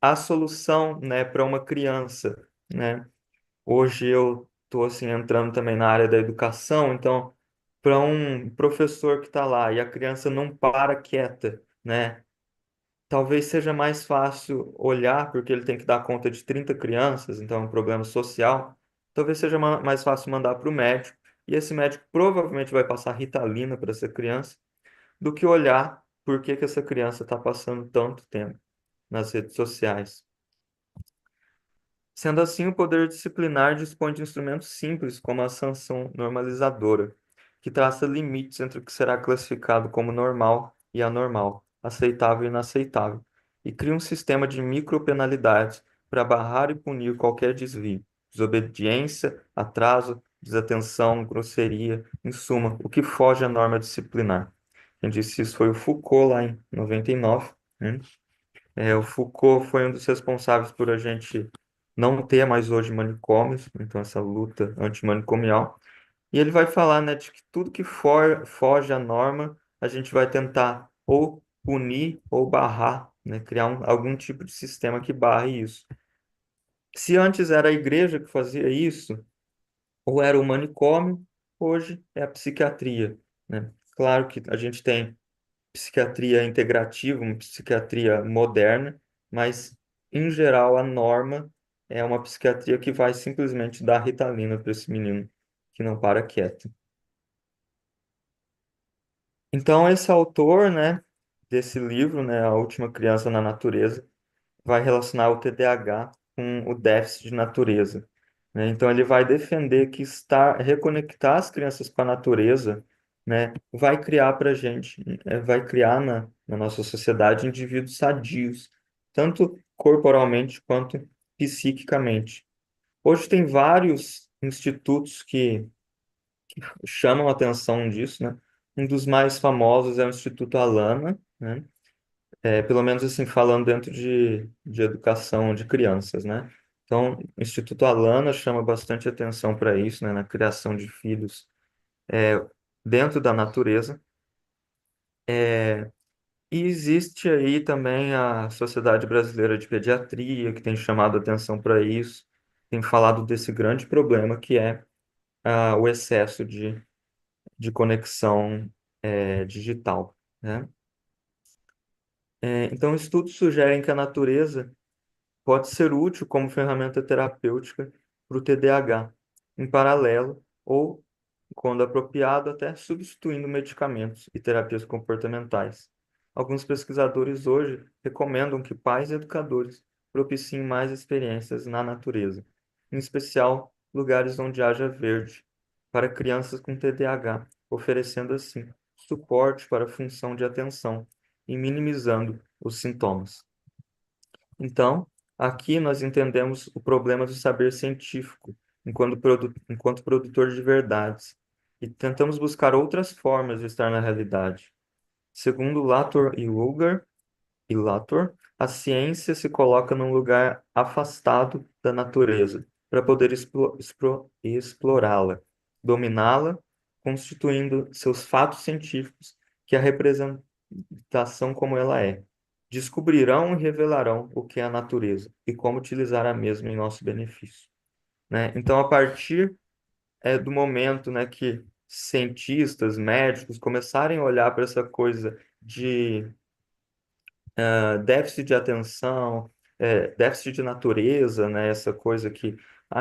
a solução, né, para uma criança, né? Hoje eu estou assim entrando também na área da educação, então para um professor que está lá e a criança não para quieta, né? talvez seja mais fácil olhar, porque ele tem que dar conta de 30 crianças, então é um problema social. Talvez seja mais fácil mandar para o médico, e esse médico provavelmente vai passar Ritalina para essa criança, do que olhar por que que essa criança está passando tanto tempo nas redes sociais. Sendo assim, o poder disciplinar dispõe de instrumentos simples, como a sanção normalizadora, que traça limites entre o que será classificado como normal e anormal, aceitável e inaceitável, e cria um sistema de micropenalidades para barrar e punir qualquer desvio, desobediência, atraso, desatenção, grosseria, em suma, o que foge à norma disciplinar. Quem disse isso foi o Foucault, lá em 99, né? O Foucault foi um dos responsáveis por a gente não ter mais hoje manicômios, então essa luta antimanicomial. E ele vai falar, né, de que tudo que foge à norma, a gente vai tentar ou punir ou barrar, né, criar algum tipo de sistema que barre isso. Se antes era a igreja que fazia isso, ou era o manicômio, hoje é a psiquiatria, né? Claro que a gente tem psiquiatria integrativa, uma psiquiatria moderna, mas, em geral, a norma é uma psiquiatria que vai simplesmente dar Ritalina para esse menino que não para quieto. Então, esse autor, né, desse livro, né, A Última Criança na Natureza, vai relacionar o TDAH com o déficit de natureza, né? Então ele vai defender que reconectar as crianças com a natureza, né, vai criar para a gente, vai criar na nossa sociedade indivíduos sadios, tanto corporalmente quanto psiquicamente. Hoje tem vários institutos que chamam a atenção disso, né? Um dos mais famosos é o Instituto Alana, né? Pelo menos assim, falando dentro de educação de crianças, né? Então, o Instituto Alana chama bastante atenção para isso, né? Na criação de filhos é, dentro da natureza. E existe aí também a Sociedade Brasileira de Pediatria, que tem chamado atenção para isso, tem falado desse grande problema que é o excesso de conexão digital, né? Então, estudos sugerem que a natureza pode ser útil como ferramenta terapêutica para o TDAH, em paralelo ou, quando apropriado, até substituindo medicamentos e terapias comportamentais. Alguns pesquisadores hoje recomendam que pais e educadores propiciem mais experiências na natureza, em especial lugares onde haja verde, para crianças com TDAH, oferecendo assim suporte para a função de atenção e minimizando os sintomas. Então, aqui nós entendemos o problema do saber científico enquanto produtor de verdades e tentamos buscar outras formas de estar na realidade. Segundo Latour, a ciência se coloca num lugar afastado da natureza para poder explorá-la, dominá-la, constituindo seus fatos científicos que a representação como ela é. Descobrirão e revelarão o que é a natureza e como utilizar a mesma em nosso benefício, né? Então, a partir do momento, né, que cientistas, médicos começarem a olhar para essa coisa de déficit de atenção, déficit de natureza, né? Essa coisa que,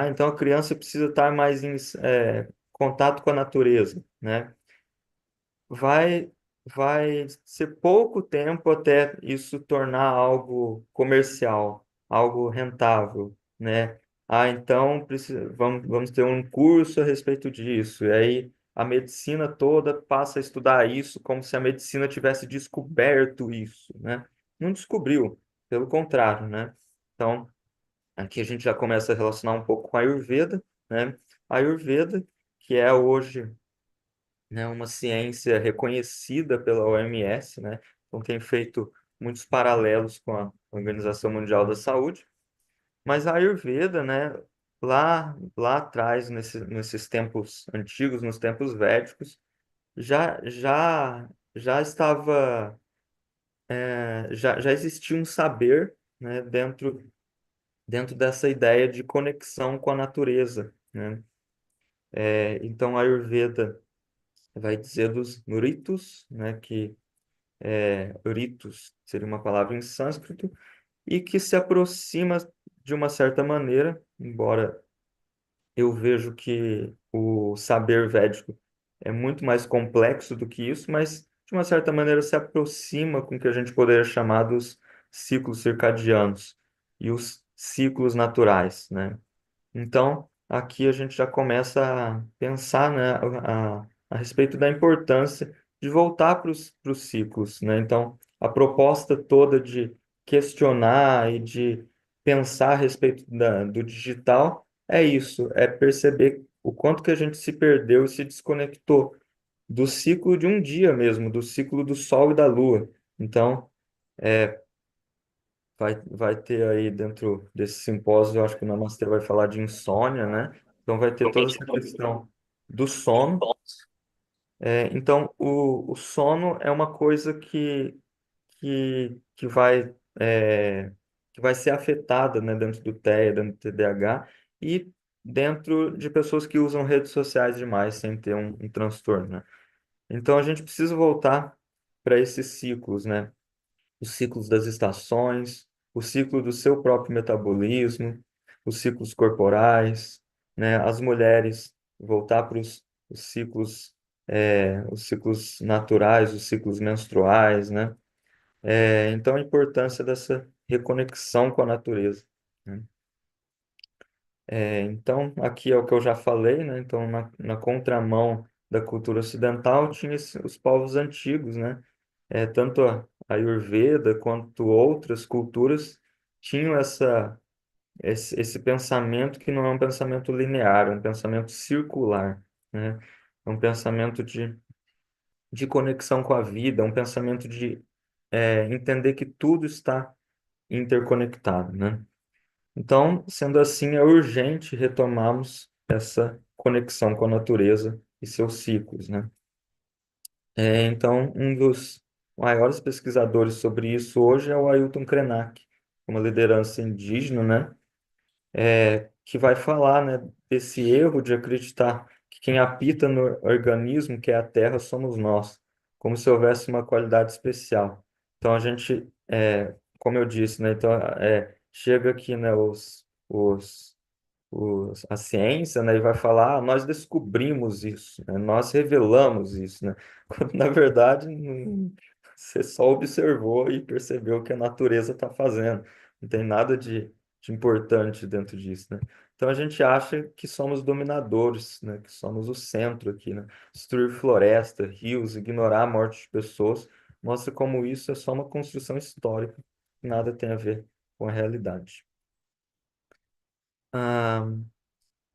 então a criança precisa estar mais em contato com a natureza, né? Vai, vai ser pouco tempo até isso tornar algo comercial, algo rentável, né? Então vamos ter um curso a respeito disso, e aí a medicina toda passa a estudar isso como se a medicina tivesse descoberto isso, né? Não descobriu, pelo contrário, né? Então, aqui a gente já começa a relacionar um pouco com a Ayurveda, né? A Ayurveda, que é hoje, né, uma ciência reconhecida pela OMS, né? Então tem feito muitos paralelos com a Organização Mundial da Saúde, mas a Ayurveda, né, lá atrás, nesses tempos antigos, nos tempos védicos, já estava, já existia um saber, né, dentro dessa ideia de conexão com a natureza, né? Então a Ayurveda vai dizer dos ritos, né, que ritus, seria uma palavra em sânscrito, e que se aproxima de uma certa maneira, embora eu vejo que o saber védico é muito mais complexo do que isso, mas de uma certa maneira se aproxima com o que a gente poderia chamar dos ciclos circadianos e os ciclos naturais, né? Então, aqui a gente já começa a pensar, né, a respeito da importância de voltar para os ciclos, né? Então, a proposta toda de questionar e de pensar a respeito do digital é isso, é perceber o quanto que a gente se perdeu e se desconectou do ciclo de um dia mesmo, do ciclo do Sol e da Lua. Então, vai ter aí dentro desse simpósio, eu acho que o Namastê vai falar de insônia, né? Então vai ter toda essa questão do sono. Então, o sono é uma coisa que vai, que vai ser afetada, né, dentro do TEA, dentro do TDAH, e dentro de pessoas que usam redes sociais demais sem ter um transtorno, né? Então, a gente precisa voltar para esses ciclos, né? Os ciclos das estações, o ciclo do seu próprio metabolismo, os ciclos corporais, né? As mulheres voltar para os ciclos naturais, os ciclos menstruais, né? Então, a importância dessa reconexão com a natureza, né? Então, aqui é o que eu já falei, né? Então, na contramão da cultura ocidental, tinha os povos antigos, né? Tanto a Ayurveda quanto outras culturas tinham esse pensamento que não é um pensamento linear, é um pensamento circular, né? É um pensamento de conexão com a vida, é um pensamento de entender que tudo está interconectado, né? Então, sendo assim, é urgente retomarmos essa conexão com a natureza e seus ciclos, né? Então, um dos maiores pesquisadores sobre isso hoje é o Ailton Krenak, uma liderança indígena, né? Que vai falar, né, desse erro de acreditar que quem habita no organismo, que é a Terra, somos nós, como se houvesse uma qualidade especial. Então, a gente, como eu disse, né, então, chega aqui, né, a ciência, né, e vai falar, nós descobrimos isso, né, nós revelamos isso, né, quando na verdade você só observou e percebeu o que a natureza está fazendo, não tem nada de importante dentro disso, né? Então a gente acha que somos dominadores, né, que somos o centro aqui, né? Destruir floresta, rios, ignorar a morte de pessoas, mostra como isso é só uma construção histórica, nada tem a ver com a realidade. Ah,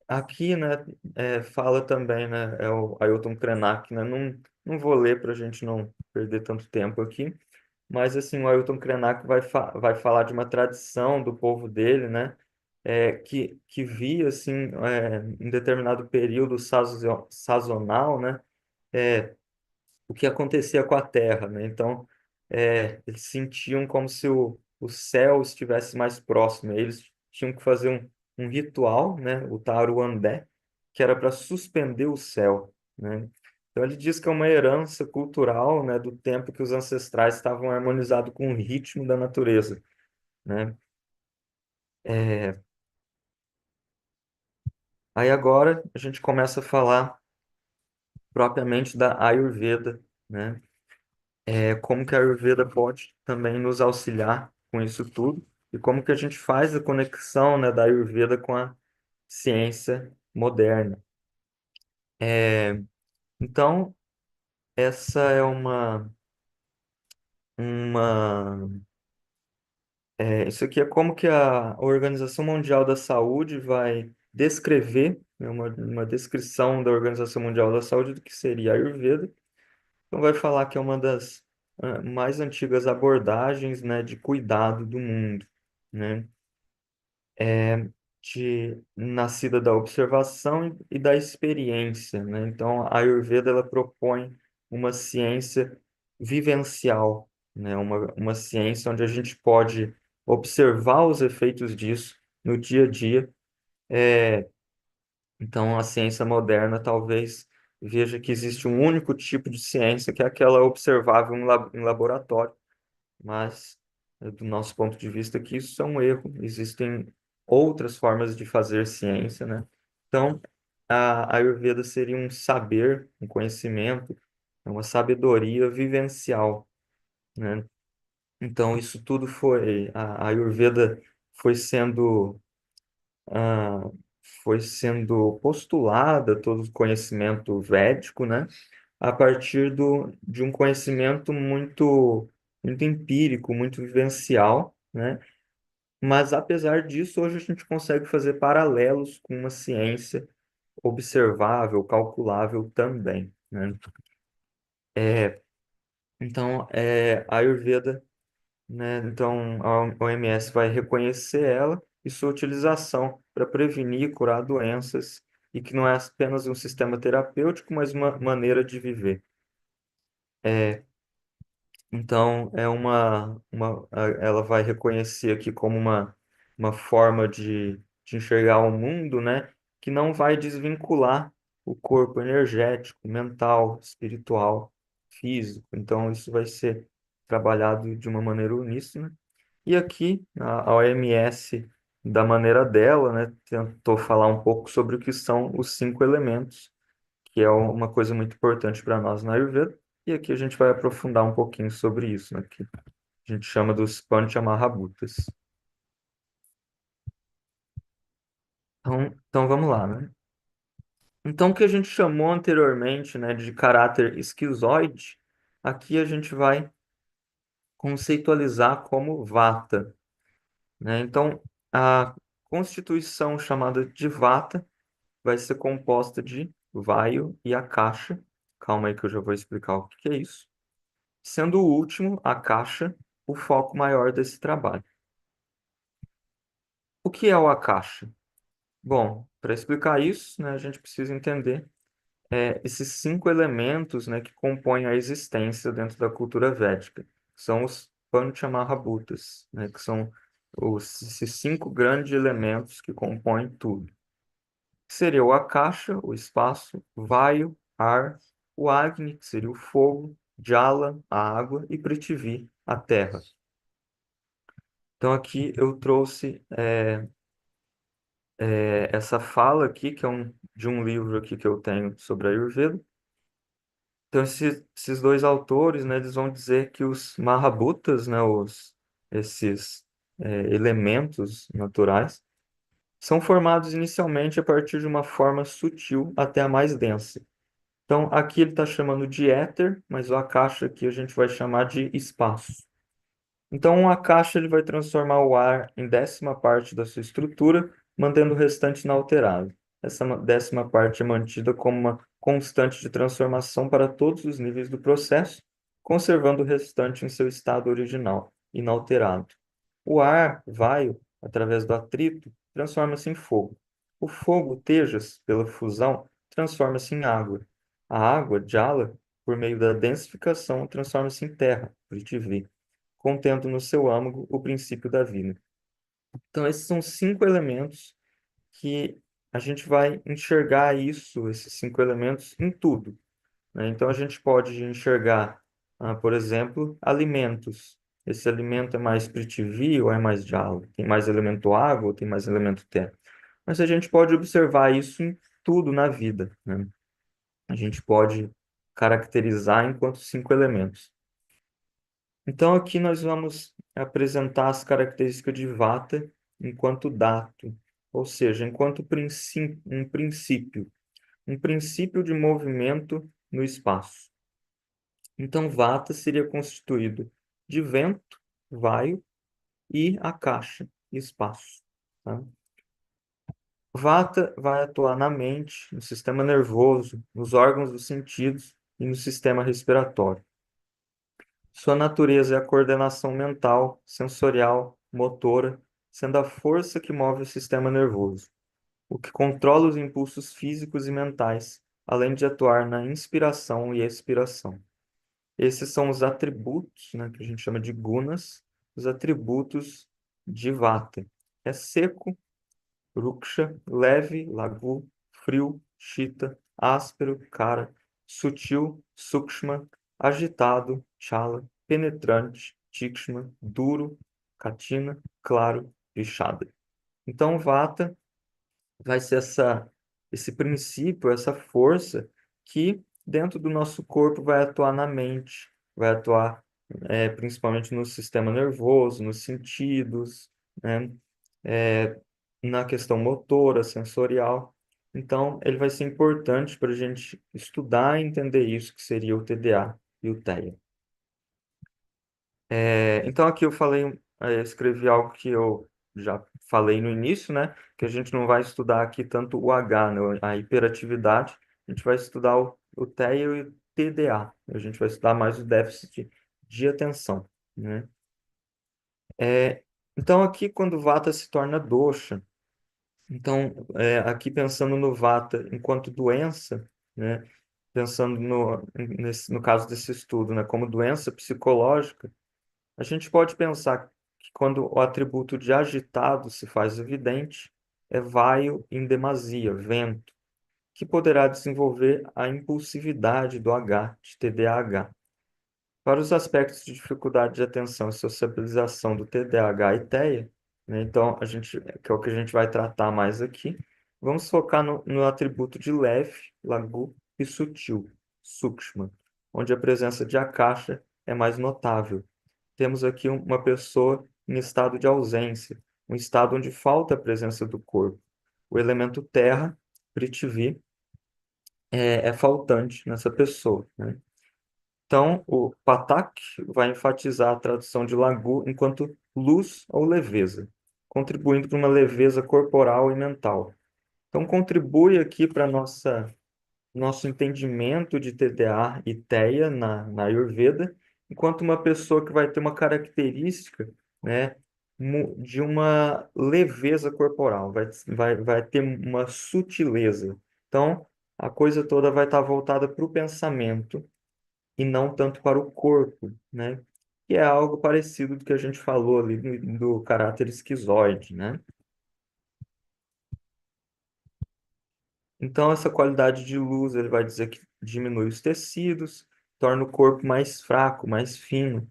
Aqui, né, fala também, né, é o Ailton Krenak, né, não vou ler para a gente não perder tanto tempo aqui, mas, assim, o Ailton Krenak vai falar de uma tradição do povo dele, né, que via, assim, em determinado período sazonal, né, o que acontecia com a Terra, né? Então, eles sentiam como se o céu estivesse mais próximo. Eles tinham que fazer um ritual, né? O Taruandé, que era para suspender o céu, né? Então, ele diz que é uma herança cultural, né, do tempo que os ancestrais estavam harmonizados com o ritmo da natureza, né? Aí agora a gente começa a falar propriamente da Ayurveda, né? Como que a Ayurveda pode também nos auxiliar com isso tudo e como que a gente faz a conexão, né, da Ayurveda com a ciência moderna. É, então, essa é uma isso aqui é como que a Organização Mundial da Saúde vai descrever, né, uma descrição da Organização Mundial da Saúde do que seria a Ayurveda. Então, vai falar que é uma das mais antigas abordagens, né, de cuidado do mundo, né? Nascida da observação e da experiência, né? Então, a Ayurveda ela propõe uma ciência vivencial, né? Uma ciência onde a gente pode observar os efeitos disso no dia a dia. Então, a ciência moderna talvez veja que existe um único tipo de ciência, que é aquela observável em laboratório, mas, do nosso ponto de vista, que isso é um erro. Existem outras formas de fazer ciência, né? Então, a Ayurveda seria um saber, um conhecimento, uma sabedoria vivencial, né? Então, isso tudo a Ayurveda foi sendo, ah, foi sendo postulada, todo o conhecimento védico, né? A partir de um conhecimento muito empírico, muito vivencial, né? Mas, apesar disso, hoje a gente consegue fazer paralelos com uma ciência observável, calculável também, né? Então, a Ayurveda, né? Então, a OMS vai reconhecer ela e sua utilização para prevenir e curar doenças, e que não é apenas um sistema terapêutico, mas uma maneira de viver. Então, ela vai reconhecer aqui como uma forma de enxergar o mundo, né? Que não vai desvincular o corpo energético, mental, espiritual, físico. Então, isso vai ser trabalhado de uma maneira uníssona. E aqui, a OMS, da maneira dela, né, tentou falar um pouco sobre o que são os 5 elementos, que é uma coisa muito importante para nós na Ayurveda. E aqui a gente vai aprofundar um pouquinho sobre isso, né, que a gente chama dos Panchamahabhutas. Então vamos lá, né? Então, o que a gente chamou anteriormente, né, de caráter esquizoide, aqui a gente vai conceitualizar como Vata, né? Então, a constituição chamada de Vata vai ser composta de Vayu e Akasha. Calma aí que eu já vou explicar o que que é isso. Sendo o último, Akasha, o foco maior desse trabalho. O que é o Akasha? Bom, para explicar isso, né, a gente precisa entender esses 5 elementos, né, que compõem a existência dentro da cultura védica. São os Panchamahabhutas, né, que são esses 5 grandes elementos que compõem tudo. Seria o Akasha, o espaço, Vayu, ar, o Agni, que seria o fogo, Jala, a água, e Prithvi, a terra. Então aqui eu trouxe essa fala aqui, que é de um livro aqui que eu tenho sobre a Ayurveda. Então esses dois autores, né, eles vão dizer que os Mahabhutas, né, esses elementos naturais, são formados inicialmente a partir de uma forma sutil até a mais densa. Então, aqui ele está chamando de éter, mas o Akasha aqui a gente vai chamar de espaço. Então, um Akasha ele vai transformar o ar em 10ª parte da sua estrutura, mantendo o restante inalterado. Essa 10ª parte é mantida como uma constante de transformação para todos os níveis do processo, conservando o restante em seu estado original, inalterado. O ar, vaio, através do atrito, transforma-se em fogo. O fogo, tejas, pela fusão, transforma-se em água. A água, jala, por meio da densificação, transforma-se em terra, prithvi, contendo no seu âmago o princípio da vida. Então, esses são 5 elementos que a gente vai enxergar esses 5 elementos em tudo, né? Então, a gente pode enxergar, por exemplo, alimentos. Esse alimento é mais prithvi ou é mais jala? Tem mais elemento água ou tem mais elemento terra? Mas a gente pode observar isso em tudo na vida, né? A gente pode caracterizar enquanto 5 elementos. Então, aqui nós vamos apresentar as características de Vata enquanto dato, ou seja, enquanto um princípio de movimento no espaço. Então, Vata seria constituído de vento, vaio, e Akasha, espaço. Tá? Vata vai atuar na mente, no sistema nervoso, nos órgãos dos sentidos e no sistema respiratório. Sua natureza é a coordenação mental, sensorial, motora, sendo a força que move o sistema nervoso, o que controla os impulsos físicos e mentais, além de atuar na inspiração e expiração. Esses são os atributos, né, que a gente chama de gunas, os atributos de Vata. É seco, ruksha, leve, lagu, frio, chita, áspero, kara, sutil, sukshma, agitado, chala, penetrante, tikshma, duro, katina, claro, vishada. Então, vata vai ser esse princípio, essa força que dentro do nosso corpo vai atuar na mente, vai atuar principalmente no sistema nervoso, nos sentidos, né? É, na questão motora, sensorial. Então, ele vai ser importante para a gente estudar e entender isso, que seria o TDA e o TEA. Então, aqui eu falei, escrevi algo que eu já falei no início, né? Que a gente não vai estudar aqui tanto o H, né? A hiperatividade, a gente vai estudar o TEA e o TDA. A gente vai estudar mais o déficit de atenção, né? Então, aqui, quando o Vata se torna dosha, então, aqui pensando no Vata enquanto doença, né? Pensando no caso desse estudo, né? Como doença psicológica, a gente pode pensar que quando o atributo de agitado se faz evidente, é vaio em demasia, vento, que poderá desenvolver a impulsividade do H, de TDAH. Para os aspectos de dificuldade de atenção e sociabilização do TDAH e TEA, né, então, que é o que a gente vai tratar mais aqui, vamos focar no atributo de leve, lagu e sutil, sukshma, onde a presença de akasha é mais notável. Temos aqui uma pessoa em estado de ausência, um estado onde falta a presença do corpo. O elemento terra, Prithvi, é faltante nessa pessoa, né? Então, o Patak vai enfatizar a tradução de lagu enquanto luz ou leveza, contribuindo para uma leveza corporal e mental. Então, contribui aqui para nosso entendimento de TDA e TEA na Ayurveda, enquanto uma pessoa que vai ter uma característica, né, de uma leveza corporal, vai ter uma sutileza. Então, a coisa toda vai estar voltada para o pensamento e não tanto para o corpo, né? Que é algo parecido do que a gente falou ali do caráter esquizoide, né? Então, essa qualidade de luz, ele vai dizer que diminui os tecidos, torna o corpo mais fraco, mais fino,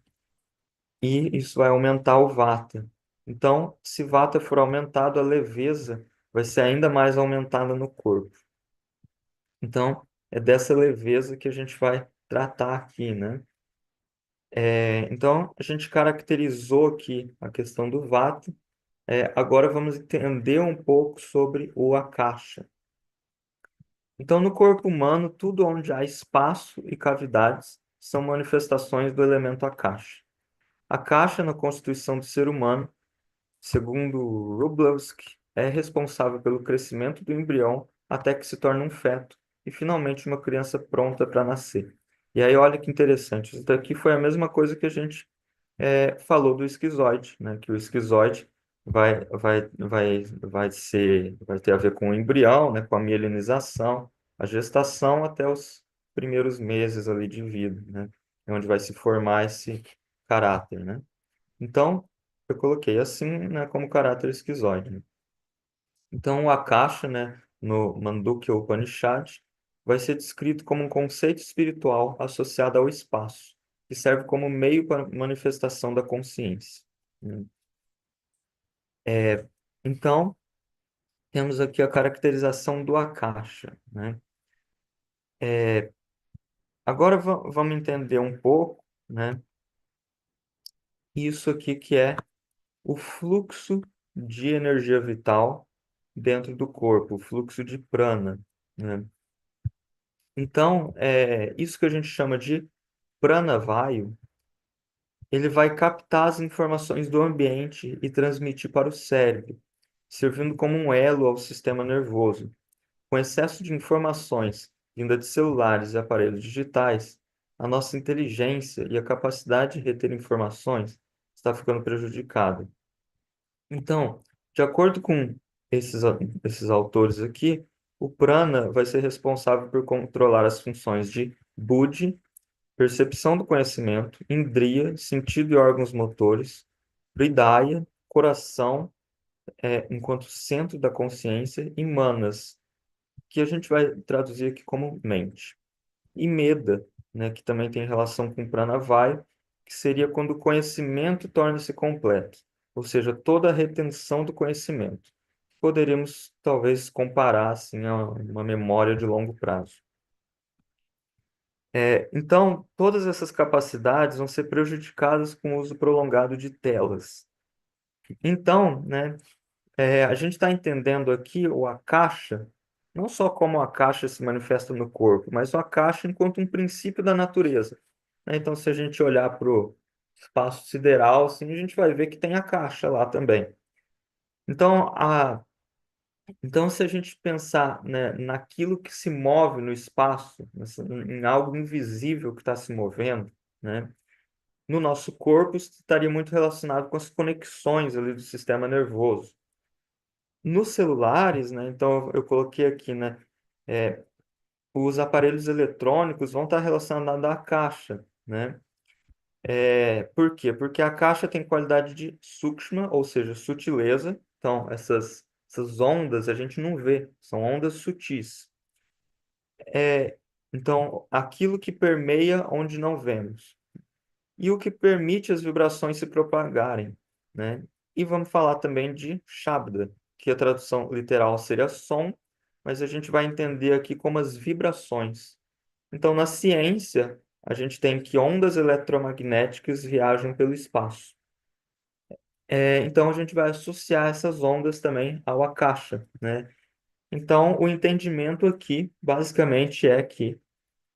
e isso vai aumentar o vata. Então, se vata for aumentado, a leveza vai ser ainda mais aumentada no corpo. Então, é dessa leveza que a gente vai tratar aqui, né? Então, a gente caracterizou aqui a questão do vata. Agora vamos entender um pouco sobre o akasha. Então, no corpo humano, tudo onde há espaço e cavidades são manifestações do elemento akasha. Akasha, na constituição do ser humano, segundo Rublevsky, é responsável pelo crescimento do embrião até que se torne um feto e, finalmente, uma criança pronta para nascer. E aí, olha que interessante, isso daqui foi a mesma coisa que a gente falou do esquizoide, né? Que o esquizoide vai ter a ver com o embrião, né? Com a mielinização, a gestação até os primeiros meses ali de vida, né? É onde vai se formar esse caráter, né? Então, eu coloquei assim, né, como caráter esquizoide, né? Então, o Akasha, né, no Mandukya Upanishad, vai ser descrito como um conceito espiritual associado ao espaço, que serve como meio para manifestação da consciência, né? Então, temos aqui a caracterização do Akasha, né? Agora vamos entender um pouco, né, isso aqui que é o fluxo de energia vital dentro do corpo, o fluxo de prana, né? Então, isso que a gente chama de pranavayu, ele vai captar as informações do ambiente e transmitir para o cérebro, servindo como um elo ao sistema nervoso. Com excesso de informações vinda de celulares e aparelhos digitais, a nossa inteligência e a capacidade de reter informações está ficando prejudicada. Então, de acordo com esses autores aqui, o prana vai ser responsável por controlar as funções de buddhi, percepção do conhecimento, indriya, sentido e órgãos motores, hridaya, coração, enquanto centro da consciência, e manas, que a gente vai traduzir aqui como mente. E Meda, né, que também tem relação com Pranavai, que seria quando o conhecimento torna-se completo, ou seja, toda a retenção do conhecimento. Poderíamos talvez comparar assim a uma memória de longo prazo. Então, todas essas capacidades vão ser prejudicadas com o uso prolongado de telas. Então, né, a gente está entendendo aqui o akasha, não só como a akasha se manifesta no corpo, mas o akasha enquanto um princípio da natureza, né? Então, se a gente olhar para o espaço sideral, assim, a gente vai ver que tem akasha lá também. Então, então, se a gente pensar, né, naquilo que se move no espaço, em algo invisível que está se movendo, né, no nosso corpo, isso estaria muito relacionado com as conexões ali do sistema nervoso. Nos celulares, né, então eu coloquei aqui, né, é, os aparelhos eletrônicos vão estar relacionados à caixa, né? Por quê? Porque a caixa tem qualidade de sukshma, ou seja, sutileza. Então, essas ondas a gente não vê, são ondas sutis. Então, aquilo que permeia onde não vemos. E o que permite as vibrações se propagarem, né? E vamos falar também de Shabda, que a tradução literal seria som, mas a gente vai entender aqui como as vibrações. Então, na ciência, a gente tem que ondas eletromagnéticas viajam pelo espaço. Então, a gente vai associar essas ondas também ao Akasha, né? Então, o entendimento aqui, basicamente, é que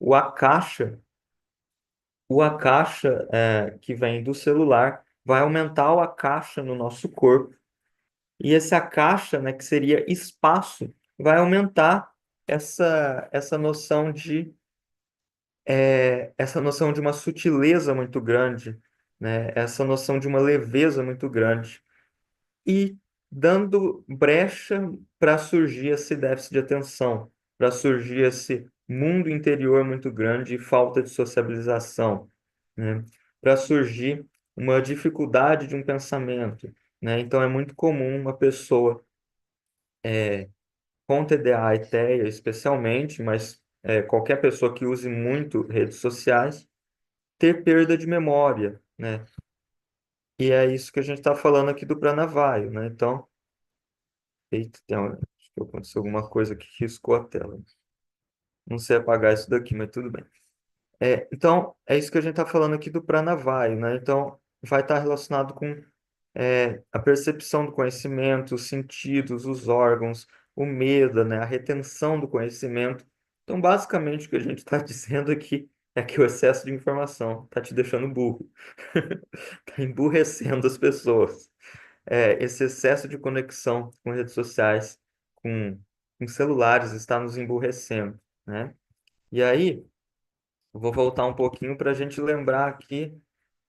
o Akasha que vem do celular vai aumentar o akasha no nosso corpo. E esse akasha, né, que seria espaço, vai aumentar essa noção essa noção de uma sutileza muito grande, né? Essa noção de uma leveza muito grande. E dando brecha para surgir esse déficit de atenção, para surgir esse mundo interior muito grande e falta de sociabilização, né? Para surgir uma dificuldade de um pensamento, né? Então é muito comum uma pessoa com TDAH e TEA, especialmente, mas qualquer pessoa que use muito redes sociais, ter perda de memória, né? E é isso que a gente está falando aqui do Pranavayu, né? Então, eita, acho que aconteceu alguma coisa que riscou a tela. Não sei apagar isso daqui, mas tudo bem. Então, é isso que a gente está falando aqui do Pranavayu, né? Então, vai estar relacionado com a percepção do conhecimento, os sentidos, os órgãos, o medo, né? A retenção do conhecimento. Então, basicamente, o que a gente está dizendo aqui é que o excesso de informação está te deixando burro. Está emburrecendo as pessoas. Esse excesso de conexão com redes sociais, com celulares, está nos emburrecendo, né? E aí, eu vou voltar um pouquinho para a gente lembrar aqui,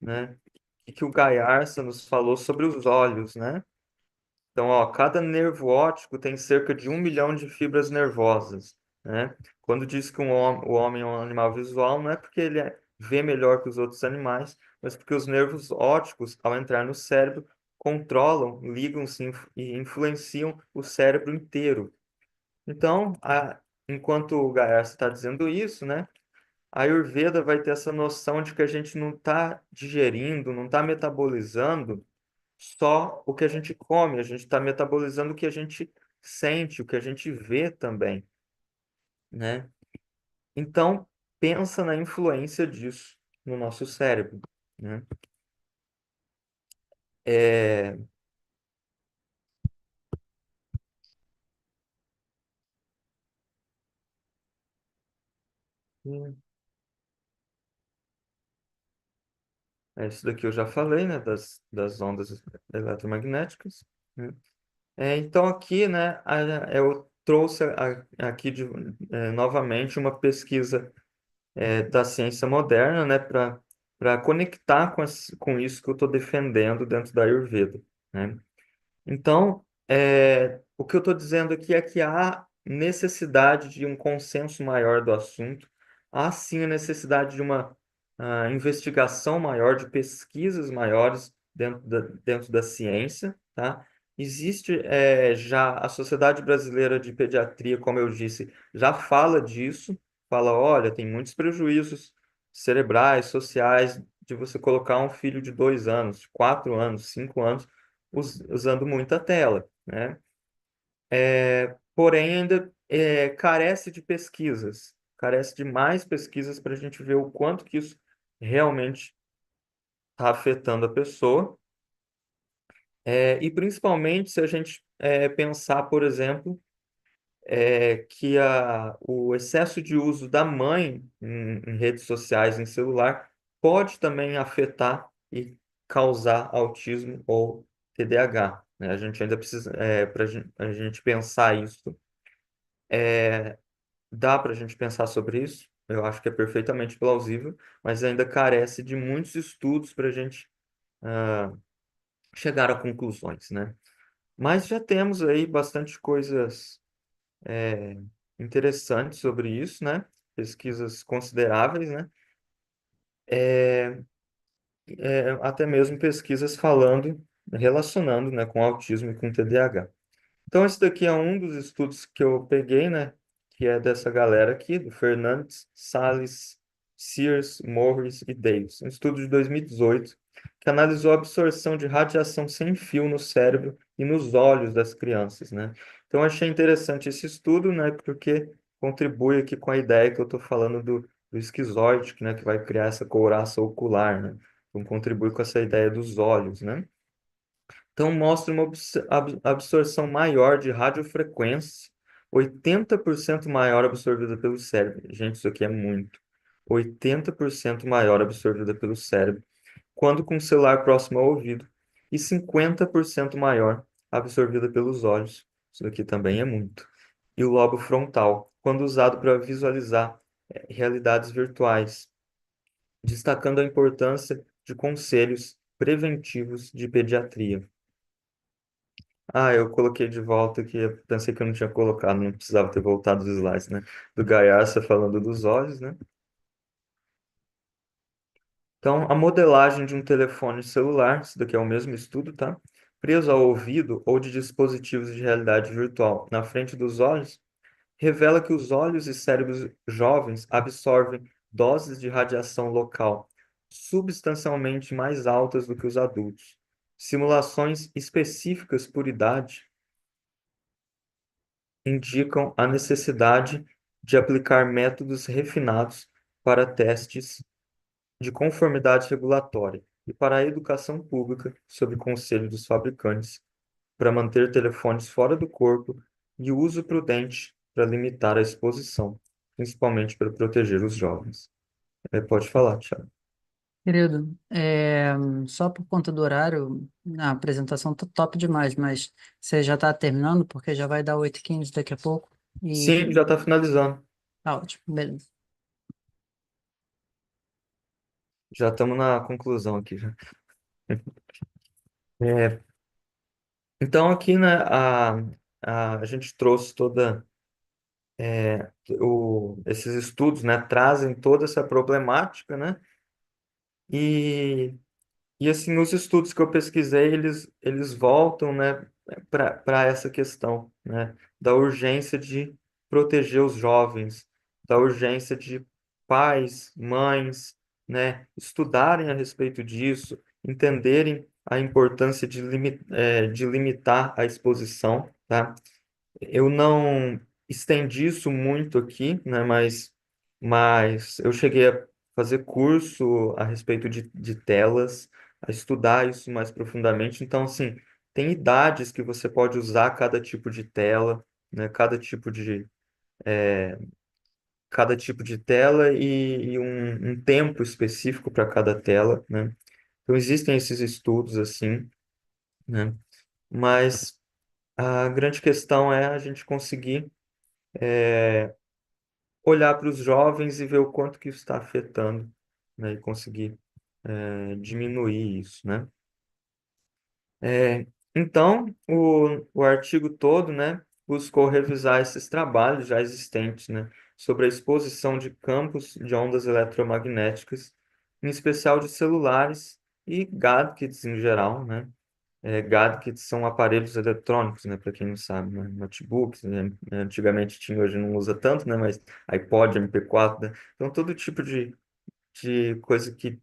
né, que o Gaiarsa nos falou sobre os olhos, né? Então, ó, cada nervo óptico tem cerca de 1 milhão de fibras nervosas, né? Quando diz que o homem é um animal visual, não é porque ele vê melhor que os outros animais, mas porque os nervos ópticos, ao entrar no cérebro, controlam, ligam-se e influenciam o cérebro inteiro. Então, enquanto o Gaia está dizendo isso, né? A Ayurveda vai ter essa noção de que a gente não está digerindo, não está metabolizando só o que a gente come, a gente está metabolizando o que a gente sente, o que a gente vê também, né? Então, pensa na influência disso no nosso cérebro, né? É, isso daqui eu já falei, né? Das ondas eletromagnéticas, né? Então, aqui, né, eu trouxe aqui novamente uma pesquisa da ciência moderna, né, para conectar com isso que eu estou defendendo dentro da Ayurveda, né? Então, o que eu estou dizendo aqui é que há necessidade de um consenso maior do assunto, há sim a necessidade de uma investigação maior, de pesquisas maiores dentro da ciência, tá? existe já a Sociedade Brasileira de Pediatria, como eu disse, já fala disso, fala, olha, tem muitos prejuízos cerebrais, sociais, de você colocar um filho de 2 anos, 4 anos, 5 anos, usando muita tela, né? Porém, ainda carece de pesquisas, carece de mais pesquisas para a gente ver o quanto que isso realmente está afetando a pessoa. E principalmente se a gente pensar, por exemplo, que o excesso de uso da mãe em redes sociais, em celular, pode também afetar e causar autismo ou TDAH, né? A gente ainda precisa, para a gente pensar isso, dá para a gente pensar sobre isso, eu acho que é perfeitamente plausível, mas ainda carece de muitos estudos para a gente chegar a conclusões, né? Mas já temos aí bastante coisas interessantes sobre isso, né? Pesquisas consideráveis, né? Até mesmo pesquisas falando, relacionando, né, com autismo e com TDAH. Então, esse daqui é um dos estudos que eu peguei, né? Que é dessa galera aqui, do Fernandes, Salles, Sears, Morris e Davis. Um estudo de 2018 que analisou a absorção de radiação sem fio no cérebro e nos olhos das crianças, né? Então, eu achei interessante esse estudo, né? Porque contribui aqui com a ideia que eu estou falando do esquizoide, né? Que vai criar essa couraça ocular, né? Então, contribui com essa ideia dos olhos, né? Então, mostra uma absorção maior de radiofrequência, 80% maior absorvida pelo cérebro. Gente, isso aqui é muito. 80% maior absorvida pelo cérebro, quando com o celular próximo ao ouvido, e 50% maior absorvida pelos olhos. Isso aqui também é muito. E o lobo frontal, quando usado para visualizar realidades virtuais, destacando a importância de conselhos preventivos de pediatria. Eu coloquei de volta aqui, eu pensei que eu não tinha colocado, não precisava ter voltado os slides, né? Do Gaiarsa falando dos olhos, né? Então, a modelagem de um telefone celular, isso daqui é o mesmo estudo, tá? Preso ao ouvido ou de dispositivos de realidade virtual na frente dos olhos, revela que os olhos e cérebros jovens absorvem doses de radiação local substancialmente mais altas do que os adultos. Simulações específicas por idade indicam a necessidade de aplicar métodos refinados para testes de conformidade regulatória e para a educação pública sob conselho dos fabricantes, para manter telefones fora do corpo e o uso prudente para limitar a exposição, principalmente para proteger os jovens. Pode falar, Thiago. Querido, só por conta do horário, a apresentação tá top demais, mas você já está terminando, porque já vai dar 8h15 daqui a pouco, Sim, e já está finalizando. tá ótimo, beleza. Já estamos na conclusão aqui. Já. É, então, aqui, né, a gente trouxe esses estudos, né, trazem toda essa problemática, né, e, assim, os estudos que eu pesquisei, eles voltam, né, para essa questão, né, da urgência de proteger os jovens, da urgência de pais, mães, né, estudarem a respeito disso, entenderem a importância de limitar a exposição, tá? Eu não estendi isso muito aqui, né? Mas eu cheguei a fazer curso a respeito de telas, a estudar isso mais profundamente. Então, assim, tem idades que você pode usar cada tipo de tela, né? Cada tipo de tela e um tempo específico para cada tela, né? Então, existem esses estudos assim, né? Mas a grande questão é a gente conseguir olhar para os jovens e ver o quanto que isso está afetando, né, e conseguir diminuir isso, né? É, então, o artigo todo, né, buscou revisar esses trabalhos já existentes, né, sobre a exposição de campos de ondas eletromagnéticas, em especial de celulares e gadgets em geral, né, Gadgets são aparelhos eletrônicos, né? Para quem não sabe, né? Notebooks, né? Antigamente tinha, hoje não usa tanto, né? Mas iPod, MP4, né? Então, todo tipo de coisa que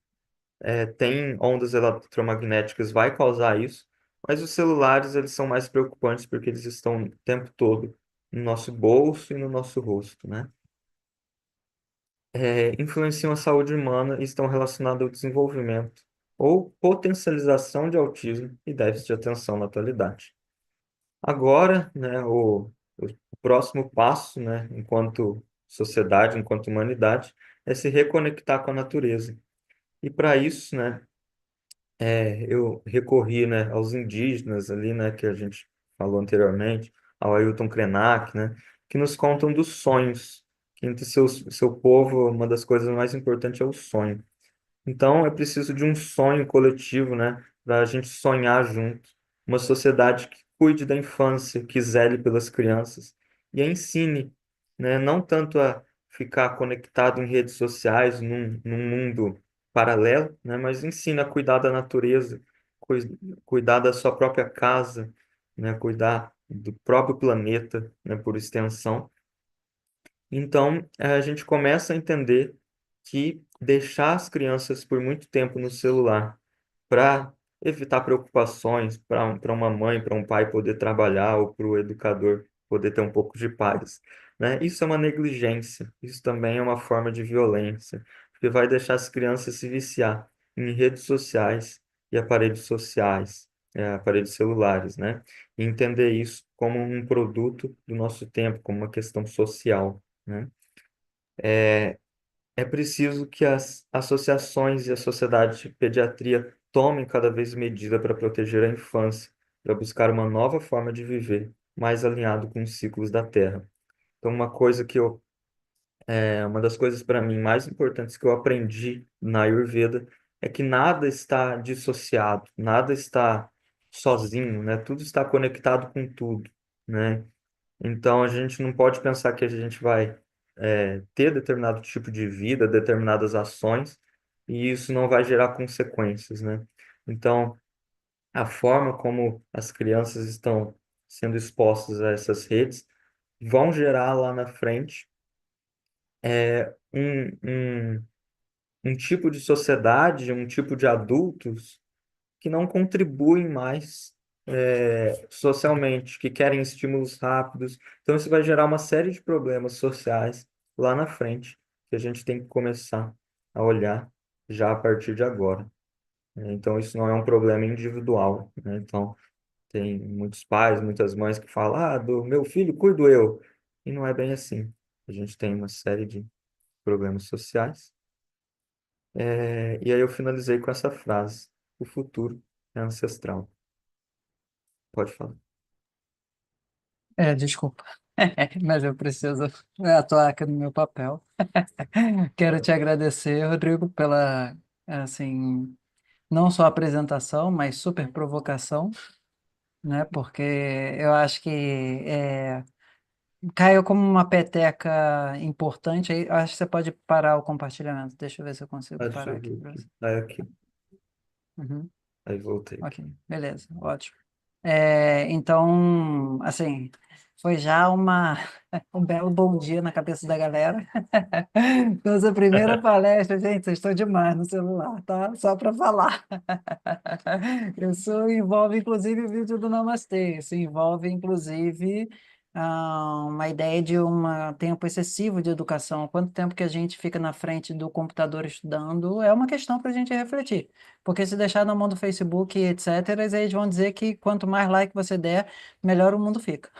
tem ondas eletromagnéticas vai causar isso, mas os celulares, eles são mais preocupantes porque eles estão o tempo todo no nosso bolso e no nosso rosto, né? Influenciam a saúde humana e estão relacionados ao desenvolvimento ou potencialização de autismo e déficit de atenção na atualidade. Agora, né, o próximo passo, né, enquanto sociedade, enquanto humanidade, é se reconectar com a natureza. E para isso, né, eu recorri, né, aos indígenas ali, né, que a gente falou anteriormente, ao Ailton Krenak, né, que nos contam dos sonhos, que entre seu povo, uma das coisas mais importantes é o sonho. Então, é preciso de um sonho coletivo, né, para a gente sonhar junto. Uma sociedade que cuide da infância, que zele pelas crianças e a ensine, né, não tanto a ficar conectado em redes sociais, num mundo paralelo, né, mas ensina a cuidar da natureza, cuidar da sua própria casa, né, cuidar do próprio planeta, né, por extensão. Então, a gente começa a entender que deixar as crianças por muito tempo no celular para evitar preocupações, para uma mãe, para um pai poder trabalhar ou para o educador poder ter um pouco de paz, né? Isso é uma negligência, isso também é uma forma de violência, porque vai deixar as crianças se viciar em redes sociais e aparelhos sociais, aparelhos celulares, né? E entender isso como um produto do nosso tempo, como uma questão social, né? É preciso que as associações e a sociedade de pediatria tomem cada vez medida para proteger a infância, para buscar uma nova forma de viver, mais alinhado com os ciclos da Terra. Então, uma das coisas para mim mais importantes que eu aprendi na Ayurveda é que nada está dissociado, nada está sozinho, né? Tudo está conectado com tudo, né? Então, a gente não pode pensar que a gente vai ter determinado tipo de vida, determinadas ações, e isso não vai gerar consequências, né? Então, a forma como as crianças estão sendo expostas a essas redes vão gerar lá na frente um tipo de sociedade, um tipo de adultos que não contribuem mais socialmente, que querem estímulos rápidos. Então, isso vai gerar uma série de problemas sociais lá na frente, que a gente tem que começar a olhar já a partir de agora. Então, isso não é um problema individual, né? Então, tem muitos pais, muitas mães que falam, do meu filho cuido eu. E não é bem assim. A gente tem uma série de problemas sociais. E aí eu finalizei com essa frase: o futuro é ancestral. Pode falar. Desculpa, mas eu preciso atuar aqui no meu papel. Quero te agradecer, Rodrigo, pela, assim, não só apresentação, mas super provocação, né? Porque eu acho que caiu como uma peteca importante. Aí, eu acho que você pode parar o compartilhamento. Deixa eu ver se eu consigo Deixa parar eu aqui ver para aqui. você. Aqui. Uhum. Aí voltei. Ok, beleza, ótimo. Então, assim, foi já um belo bom dia na cabeça da galera. Nossa primeira palestra, gente, vocês estão demais no celular, tá? Só para falar. Isso envolve, inclusive, o vídeo do Namastê. Isso envolve, inclusive, uma ideia de um tempo excessivo de educação. Quanto tempo que a gente fica na frente do computador estudando é uma questão para a gente refletir. Porque se deixar na mão do Facebook, etc., eles vão dizer que quanto mais like você der, melhor o mundo fica.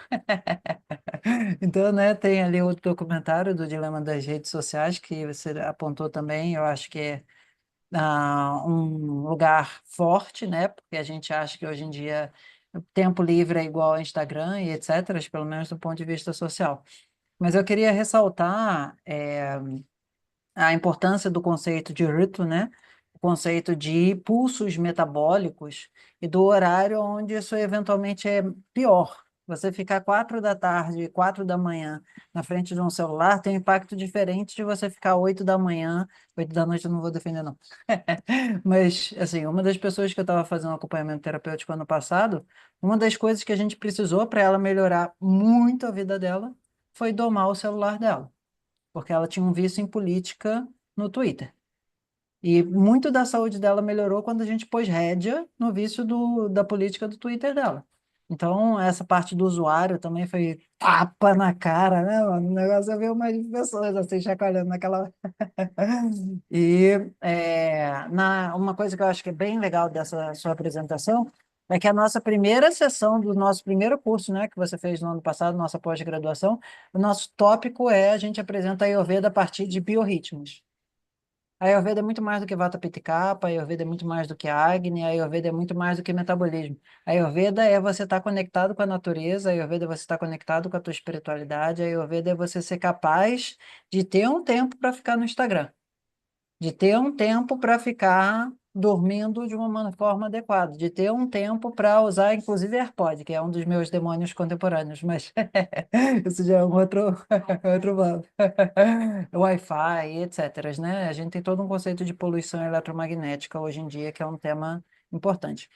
Então, né, tem ali o documentário do Dilema das Redes Sociais, que você apontou também, eu acho que é um lugar forte, né, porque a gente acha que hoje em dia o tempo livre é igual ao Instagram e etc., pelo menos do ponto de vista social. Mas eu queria ressaltar a importância do conceito de rito, né? O conceito de pulsos metabólicos e do horário onde isso eventualmente é pior, Você ficar 4 da tarde, 4 da manhã na frente de um celular tem um impacto diferente de você ficar 8 da manhã, 8 da noite eu não vou defender, não. Mas, assim, uma das pessoas que eu estava fazendo acompanhamento terapêutico ano passado, uma das coisas que a gente precisou para ela melhorar muito a vida dela foi domar o celular dela, porque ela tinha um vício em política no Twitter. E muito da saúde dela melhorou quando a gente pôs rédea no vício da política do Twitter dela. Então, essa parte do usuário também foi tapa na cara, né, mano? O negócio é ver mais pessoas assim, chacoalhando naquela. E uma coisa que eu acho que é bem legal dessa sua apresentação é que a nossa primeira sessão do nosso primeiro curso, né, que você fez no ano passado, nossa pós-graduação, o nosso tópico é a gente apresenta a Ayurveda a partir de biorritmos. A Ayurveda é muito mais do que Vata Pitta e Kapha, a Ayurveda é muito mais do que Agni, a Ayurveda é muito mais do que metabolismo. A Ayurveda é você estar conectado com a natureza, a Ayurveda é você estar conectado com a tua espiritualidade, a Ayurveda é você ser capaz de ter um tempo para ficar no Instagram, de ter um tempo para ficar dormindo de uma forma adequada, de ter um tempo para usar, inclusive, AirPod, que é um dos meus demônios contemporâneos, mas isso já é um outro, outro papo. Wi-Fi, etc., né? A gente tem todo um conceito de poluição eletromagnética hoje em dia, que é um tema importante.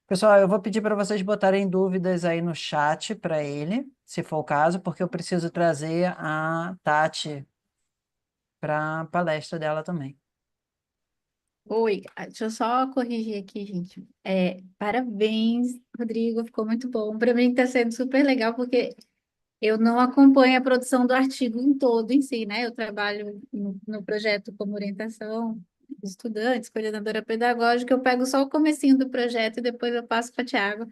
Pessoal, eu vou pedir para vocês botarem dúvidas aí no chat para ele, se for o caso, porque eu preciso trazer a Tati para a palestra dela também. Oi, deixa eu só corrigir aqui, gente. Parabéns, Rodrigo, ficou muito bom. Para mim está sendo super legal, porque eu não acompanho a produção do artigo em todo em si, né? Eu trabalho no projeto como orientação de estudantes, coordenadora pedagógica, eu pego só o comecinho do projeto e depois eu passo para o Thiago.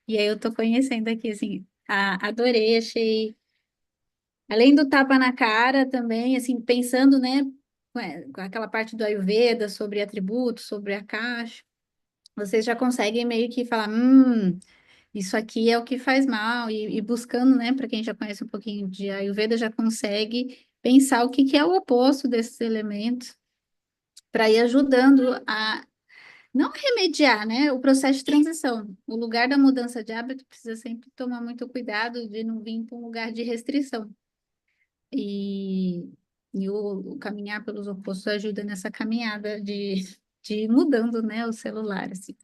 E aí eu estou conhecendo aqui, assim, adorei, achei. Além do tapa na cara também, assim, pensando, né, com aquela parte do Ayurveda, sobre atributos, sobre a caixa, vocês já conseguem meio que falar, isso aqui é o que faz mal, e buscando, né, para quem já conhece um pouquinho de Ayurveda, já consegue pensar o que que é o oposto desses elementos, para ir ajudando a não remediar, né, o processo de transição. O lugar da mudança de hábito precisa sempre tomar muito cuidado de não vir para um lugar de restrição. E, o caminhar pelos opostos ajuda nessa caminhada de ir mudando, né, o celular, assim.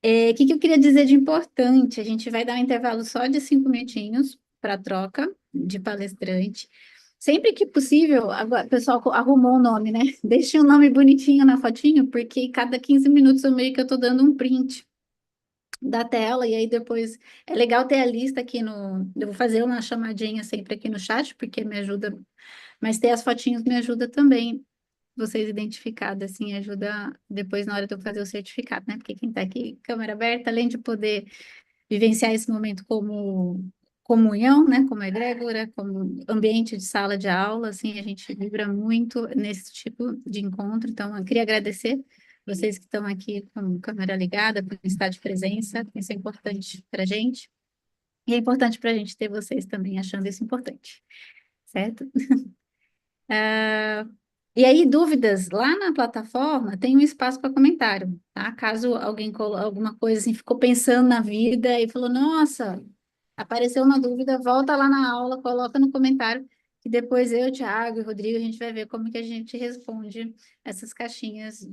O que que eu queria dizer de importante? A gente vai dar um intervalo só de 5 minutinhos para troca de palestrante. Sempre que possível, agora, o pessoal arrumou o nome, né? Deixe um nome bonitinho na fotinho, porque cada 15 minutos eu meio que eu tô dando um print da tela, e aí depois é legal ter a lista aqui no. Eu vou fazer uma chamadinha sempre aqui no chat, porque me ajuda, mas ter as fotinhos me ajuda também. Vocês identificados, assim, ajuda depois na hora de eu fazer o certificado, né? Porque quem tá aqui, câmera aberta, além de poder vivenciar esse momento como comunhão, né? Como egrégora, como ambiente de sala de aula, assim, a gente vibra muito nesse tipo de encontro. Então, eu queria agradecer vocês que estão aqui com câmera ligada, por estar de presença, isso é importante para a gente. E é importante para a gente ter vocês também achando isso importante, certo? E aí, dúvidas, lá na plataforma tem um espaço para comentário, tá? Caso alguém alguma coisa assim, ficou pensando na vida e falou, nossa, apareceu uma dúvida, volta lá na aula, coloca no comentário, e depois eu, Thiago e Rodrigo, a gente vai ver como que a gente responde essas caixinhas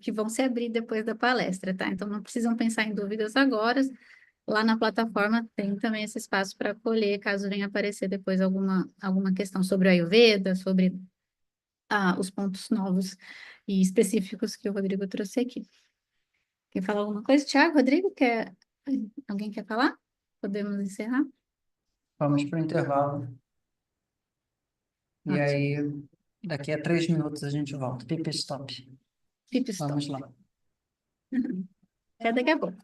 que vão se abrir depois da palestra, tá? Então não precisam pensar em dúvidas agora. Lá na plataforma tem também esse espaço para acolher, caso venha aparecer depois alguma questão sobre o Ayurveda, sobre os pontos novos e específicos que o Rodrigo trouxe aqui. Quer falar alguma coisa? Tiago, Rodrigo, alguém quer falar? Podemos encerrar? Vamos para o intervalo. E Ótimo. aí, daqui a 3 minutos a gente volta. Pip stop. Pit stop. Vamos lá. Até daqui a pouco.